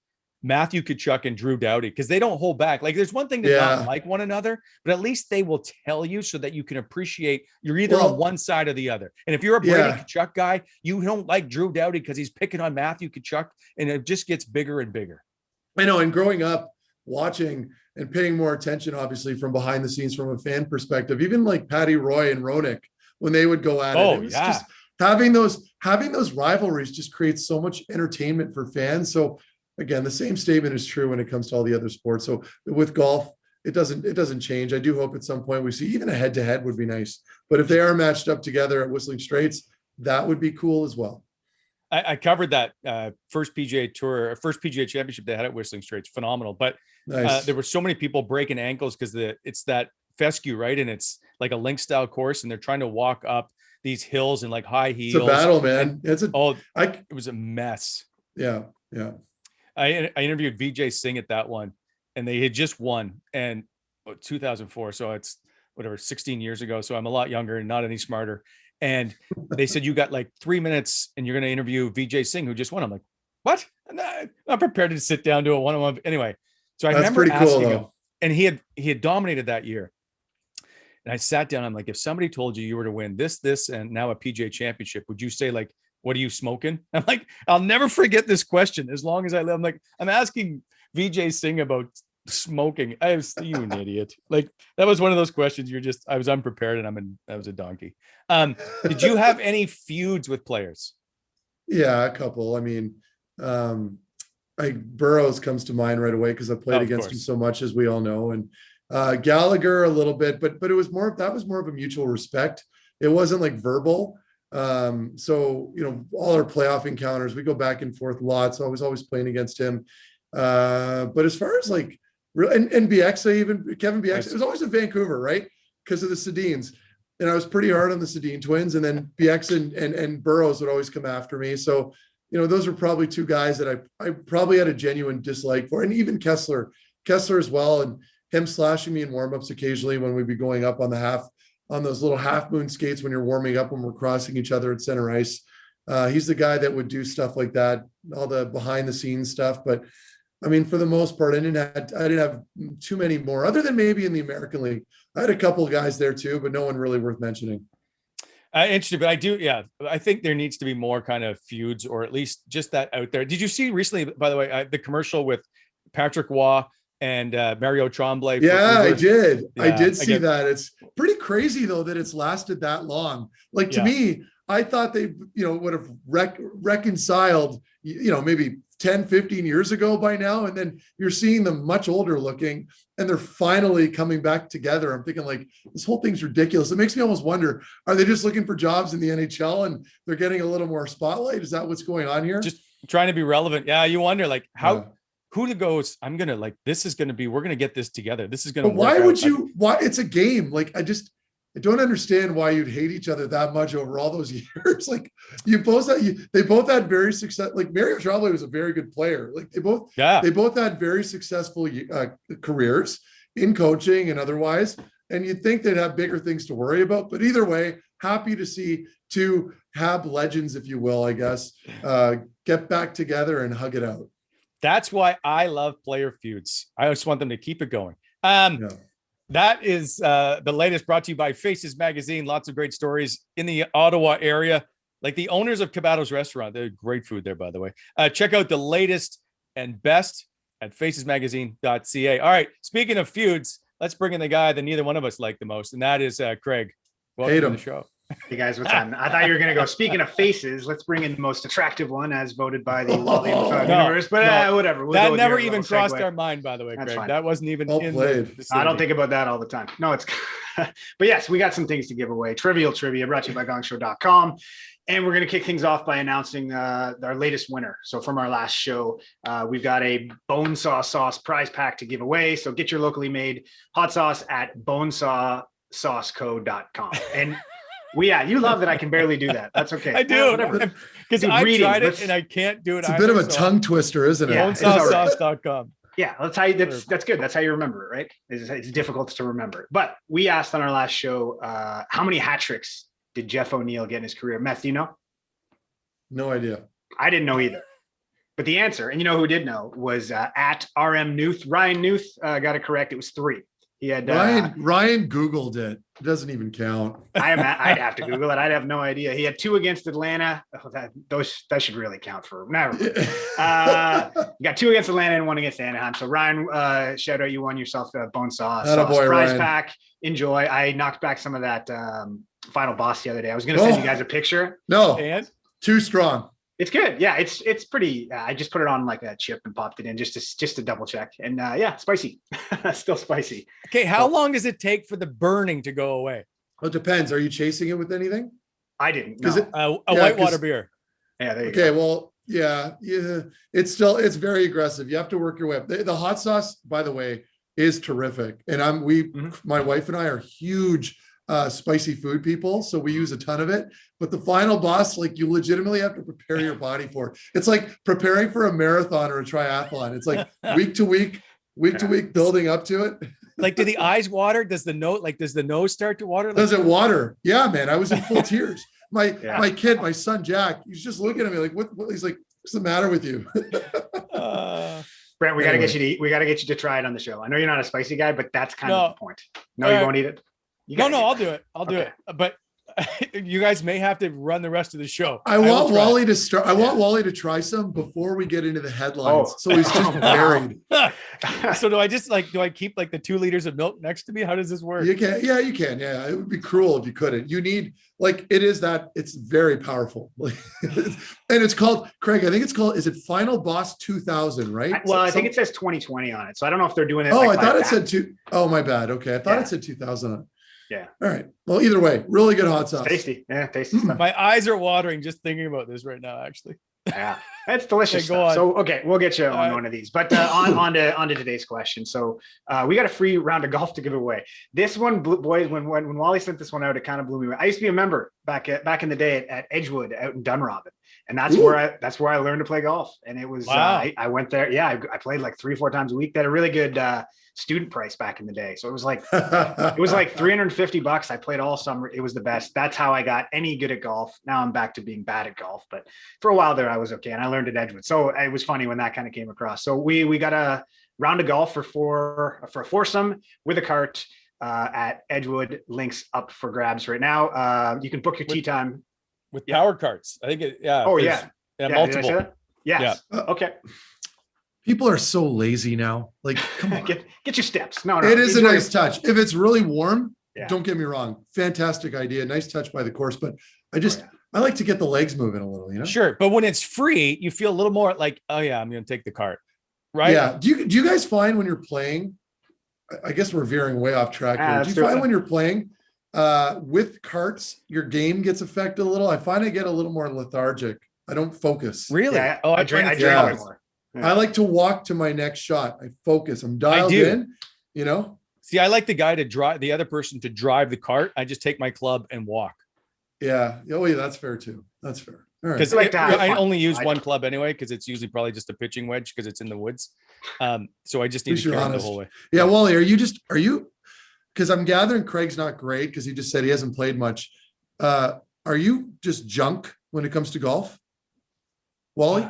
Matthew Tkachuk and Drew Doughty, because they don't hold back. Like there's one thing to not like one another, but at least they will tell you so that you can appreciate you're either on one side or the other. And if you're a Brady Tkachuk guy, you don't like Drew Doughty because he's picking on Matthew Tkachuk, and it just gets bigger and bigger. I know. And growing up, watching and paying more attention, obviously from behind the scenes, from a fan perspective, even like Patty Roy and Roenick, when they would go at it, just having those rivalries just creates so much entertainment for fans. So again, the same statement is true when it comes to all the other sports. So with golf, it doesn't change. I do hope at some point we see even a head-to-head would be nice. But if they are matched up together at Whistling Straits, that would be cool as well. I covered that first PGA Tour, first PGA Championship they had at Whistling Straits. Phenomenal. But there were so many people breaking ankles because it's that fescue, right? And it's like a link style course, and they're trying to walk up these hills in like high heels. It's a battle, man. It was a mess. Yeah. I interviewed Vijay Singh at that one, and they had just won, and 2004. So it's whatever, 16 years ago. So I'm a lot younger and not any smarter. And they said, you got like 3 minutes and you're going to interview Vijay Singh, who just won. I'm like, what? I'm not prepared to sit down to a one-on-one. Anyway. So I remember asking him, and he had dominated that year. And I sat down. I'm like, if somebody told you were to win this, and now a PGA championship, would you say like, what are you smoking? I'm like, I'll never forget this question as long as I live. I'm like, I'm asking Vijay Singh about smoking. You an idiot. Like that was one of those questions I was unprepared, and I was a donkey. Did you have any feuds with players? Yeah, a couple. I mean, Burroughs comes to mind right away because I played against him so much, as we all know. And Gallagher a little bit, but that was more of a mutual respect. It wasn't like verbal. So, all our playoff encounters, we go back and forth lots. I was always playing against him. But as far as like, and Bieksa, even Kevin Bieksa, it was always in Vancouver, right? Because of the Sedins. And I was pretty hard on the Sedin twins. And then Bieksa and Burroughs would always come after me. So, those are probably two guys that I probably had a genuine dislike for. And even Kessler as well. And him slashing me in warmups occasionally when we'd be going up on those little half moon skates when you're warming up, when we're crossing each other at center ice. He's the guy that would do stuff like that, all the behind the scenes stuff. But I mean, for the most part, I didn't have too many more, other than maybe in the American League. I had a couple of guys there too, but no one really worth mentioning. Interesting, but I do. Yeah, I think there needs to be more kind of feuds, or at least just that out there. Did you see recently, by the way, the commercial with Patrick Waugh and Mario Tremblay? Yeah, I did. Yeah, I did see that. It's pretty crazy though that it's lasted that long. Like to me, I thought they, would have reconciled, maybe 10, 15 years ago by now. And then you're seeing them much older looking, and they're finally coming back together. I'm thinking like, this whole thing's ridiculous. It makes me almost wonder, are they just looking for jobs in the NHL and they're getting a little more spotlight? Is that what's going on here? Just trying to be relevant. Yeah. You wonder like who to go, I'm going to like, we're going to get this together. This is going to work. Why it's a game. Like, I don't understand why you'd hate each other that much over all those years. Like they both had very success. Like Mario Tremblay was a very good player. Like they both had very successful careers in coaching and otherwise. And you'd think they'd have bigger things to worry about, but either way, happy to see two legends, if you will, I guess, get back together and hug it out. That's why I love player feuds. I just want them to keep it going. That is the latest, brought to you by Faces Magazine. Lots of great stories in the Ottawa area. Like the owners of Cabato's restaurant. They're great food there, by the way. Check out the latest and best at facesmagazine.ca. All right. Speaking of feuds, let's bring in the guy that neither one of us like the most. And that is Craig. Welcome to the show. Hey guys, what's on? I thought you were going to go, speaking of faces, let's bring in the most attractive one as voted by the Wally and Methot universe, but whatever. We'll that never even crossed our mind, by the way, Craig. That wasn't even well in played. I don't think about that all the time. No, it's but yes, we got some things to give away. Trivial Trivia brought to you by gongshow.com. And we're going to kick things off by announcing our latest winner. So from our last show, we've got a bone saw sauce prize pack to give away. So get your locally made hot sauce at bonesawsauceco.com. And you love that I can barely do that. That's okay. I do. Because I tried it and I can't do it. It's a bit of a tongue twister, isn't it? Yeah, bonesawsauce.com. Yeah, that's good. That's how you remember it, right? It's difficult to remember. But we asked on our last show, how many hat tricks did Jeff O'Neill get in his career? Meth, do you know? No idea. I didn't know either. But the answer, and you know who did know, was at RM Newth. Ryan Newth got it correct. It was 3. He had Ryan Googled it. It doesn't even count. I'd have to Google it. I'd have no idea. He had 2 against Atlanta. Oh, that should really count for never. Got 2 against Atlanta and 1 against Anaheim. So Ryan, shout out, you won yourself a bone saw prize Ryan. pack. Enjoy. I knocked back some of that Final Boss the other day. I was going to send you guys a picture. No, and too strong. It's good. Yeah, it's pretty. I just put it on like a chip and popped it in just to double check. And spicy. Still spicy. Okay, how long does it take for the burning to go away? Well, it depends. Are you chasing it with anything? I didn't. No. A whitewater beer. Yeah, there you go. go. Well, yeah. It's very aggressive. You have to work your way up. The hot sauce, by the way, is terrific. And my wife and I are huge spicy food people, so we use a ton of it. But the Final Boss, like, you legitimately have to prepare your body for it. It's like preparing for a marathon or a triathlon. It's like week to week building up to it. Like, do the eyes water? Does the nose start to water? Does it water? Yeah, man. I was in full tears. My kid, my son Jack, he's just looking at me like, what? He's like, what's the matter with you? Brent, we got to get you to eat. We got to get you to try it on the show. I know you're not a spicy guy, but that's kind of the point. No, you won't eat it. No, I'll do it. I'll do it. But you guys may have to run the rest of the show. I want Wally to start. I want Wally to try some before we get into the headlines. So he's just buried. So do I keep like the 2 liters of milk next to me? How does this work? You can. Yeah, you can. Yeah. It would be cruel if you couldn't. You need, like, it's very powerful. And it's called, Craig, I think it's called, is it Final Boss 2000, right? I think it says 2020 on it. So I don't know if they're doing it. Oh, I thought it said oh, my bad. Okay. I thought it said 2000 on it. Yeah. All right. Well, either way, really good hot sauce. Tasty. Yeah, tasty stuff. My eyes are watering just thinking about this right now, actually. Yeah, it's delicious. Okay, So, okay, we'll get you on one of these. But on to today's question. So we got a free round of golf to give away. This one, boys, when Wally sent this one out, it kind of blew me away. I used to be a member back in the day at Edgewood out in Dunrobin. And that's where I learned to play golf. And it was, I went there. Yeah, I played like 3-4 times a week. They had a really good student price back in the day. So it was like $350. I played all summer. It was the best. That's how I got any good at golf. Now I'm back to being bad at golf. But for a while there, I was okay. And I learned at Edgewood. So it was funny when that kind of came across. So we got a round of golf for a foursome with a cart at Edgewood. Links up for grabs right now. You can book your tee time. With power carts. I think Oh, yeah. Multiple. Yes. Yeah. Okay. People are so lazy now. Like, come on. Get your steps. No. It is a nice touch. If it's really warm, don't get me wrong. Fantastic idea. Nice touch by the course. But I like to get the legs moving a little, Sure. But when it's free, you feel a little more like, oh yeah, I'm going to take the cart. Right. Yeah. Do you guys find when you're playing, I guess we're veering way off track here. Do you find when you're playing with carts, your game gets affected a little? I find I get a little more lethargic. I don't focus. Really? Yeah. I drink more. Yeah. I like to walk to my next shot. I focus. I'm dialed in, See, I like the guy to drive, the other person to drive the cart. I just take my club and walk. Yeah. Oh, yeah. That's fair too. That's fair. All right. Because I only use one club anyway, because it's usually probably just a pitching wedge because it's in the woods. So I just need to carry it the whole way. Yeah. Wally, are you, because I'm gathering Craig's not great because he just said he hasn't played much. Are you just junk when it comes to golf? Wally?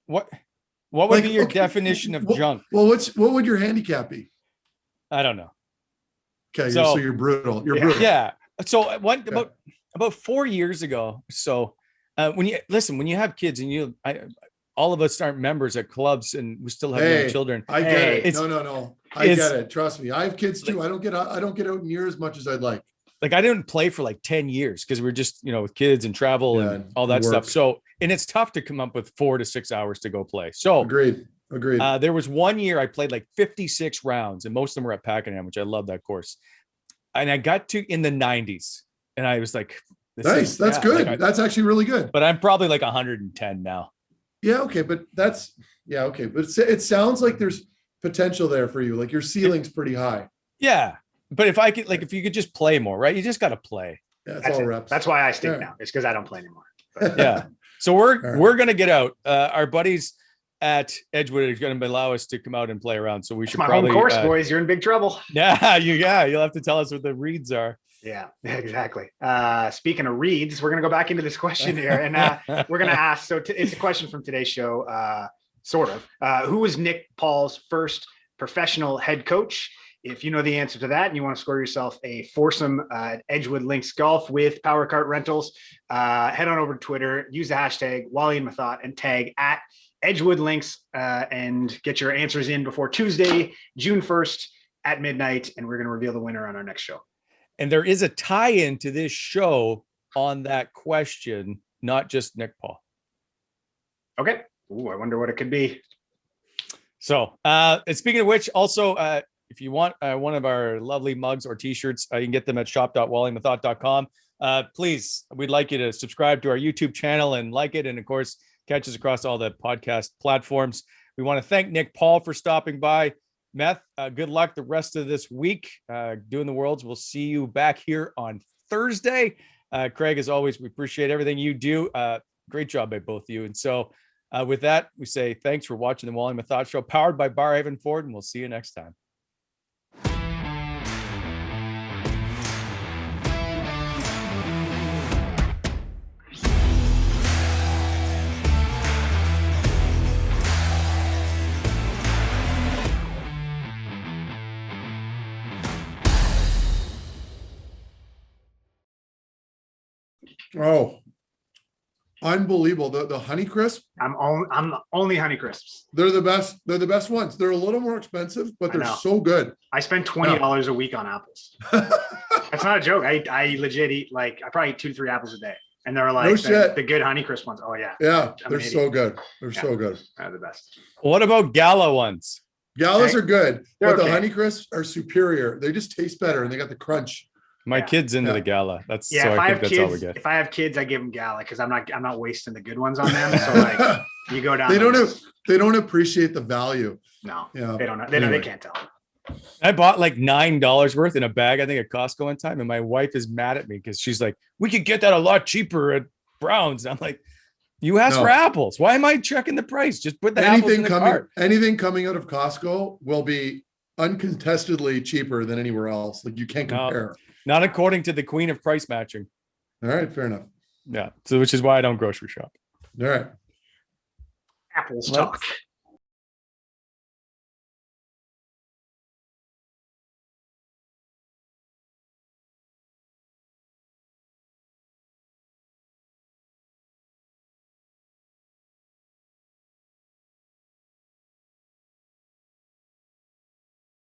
What would be your definition of junk? Well, what would your handicap be? I don't know. Okay, so you're brutal. You're brutal. Yeah. So about 4 years ago. So when you have kids and all of us aren't members at clubs and we still have young children. I get it. No. I get it. Trust me. I have kids too. I don't get out near as much as I'd like. like I didn't play for like 10 years because we were just, with kids and travel and all that stuff. So, and it's tough to come up with 4 to 6 hours to go play. So agreed. There was one year I played like 56 rounds and most of them were at Pakenham, which I love that course. And I got to in the 90s and I was like, nice. That's good. Like that's actually really good. But I'm probably like 110 now. Yeah. Okay. But okay. But it sounds like there's potential there for you. Like your ceiling's pretty high. Yeah. But if I could, like, if you could just play more, right? You just got to play. Yeah, that's all reps. That's why I stick now. It's because I don't play anymore. Yeah. So we're going to get out. Our buddies at Edgewood are going to allow us to come out and play around. So we should probably home course, boys. You're in big trouble. Yeah. You'll have to tell us what the reads are. Yeah, exactly. Speaking of reads, we're going to go back into this question here and we're going to ask. So it's a question from today's show, sort of. Who was Nick Paul's first professional head coach? If you know the answer to that and you want to score yourself a foursome at Edgewood Links Golf with Power Cart Rentals, head on over to Twitter, use the hashtag Wally and Methot and tag at Edgewood Links and get your answers in before Tuesday, June 1st at midnight. And we're going to reveal the winner on our next show. And there is a tie-in to this show on that question, not just Nick Paul. Okay. Ooh, I wonder what it could be. So, and speaking of which, also, if you want one of our lovely mugs or t-shirts, you can get them at shop.wallymethot.com. Please, we'd like you to subscribe to our YouTube channel and like it. And of course, catch us across all the podcast platforms. We want to thank Nick Paul for stopping by. Meth, good luck the rest of this week doing the Worlds. We'll see you back here on Thursday. Craig, as always, we appreciate everything you do. Great job by both of you. And so with that, we say thanks for watching the Wally and Methot Show, powered by Barrhaven Ford, and we'll see you next time. Oh, unbelievable. The Honey Crisp. I'm only Honey Crisps. They're the best. They're the best ones. They're a little more expensive, but they're so good. I spend $20 a week on apples. That's not a joke. I legit eat I probably eat 2 to 3 apples a day. And they're like the good Honey Crisp ones. Oh yeah. Yeah. They're so good. They're so good. They're the best. What about Gala ones? Galas are good, but the Honey Crisps are superior. They just taste better and they got the crunch. My kid's into the Gala. That's so I think that's all we get. If I have kids, I give them Gala because I'm not wasting the good ones on them. So you go down. They don't appreciate the value. No, they don't. They can't tell. I bought like $9 worth in a bag, I think, at Costco one time, and my wife is mad at me because she's like, "We could get that a lot cheaper at Brown's." And I'm like, "You asked for apples. Why am I checking the price? Just put the apples in the cart." Anything coming out of Costco will be uncontestedly cheaper than anywhere else. Like you can't compare. Not according to the queen of price matching. All right, fair enough. Yeah, so which is why I don't grocery shop. All right. Apples talk.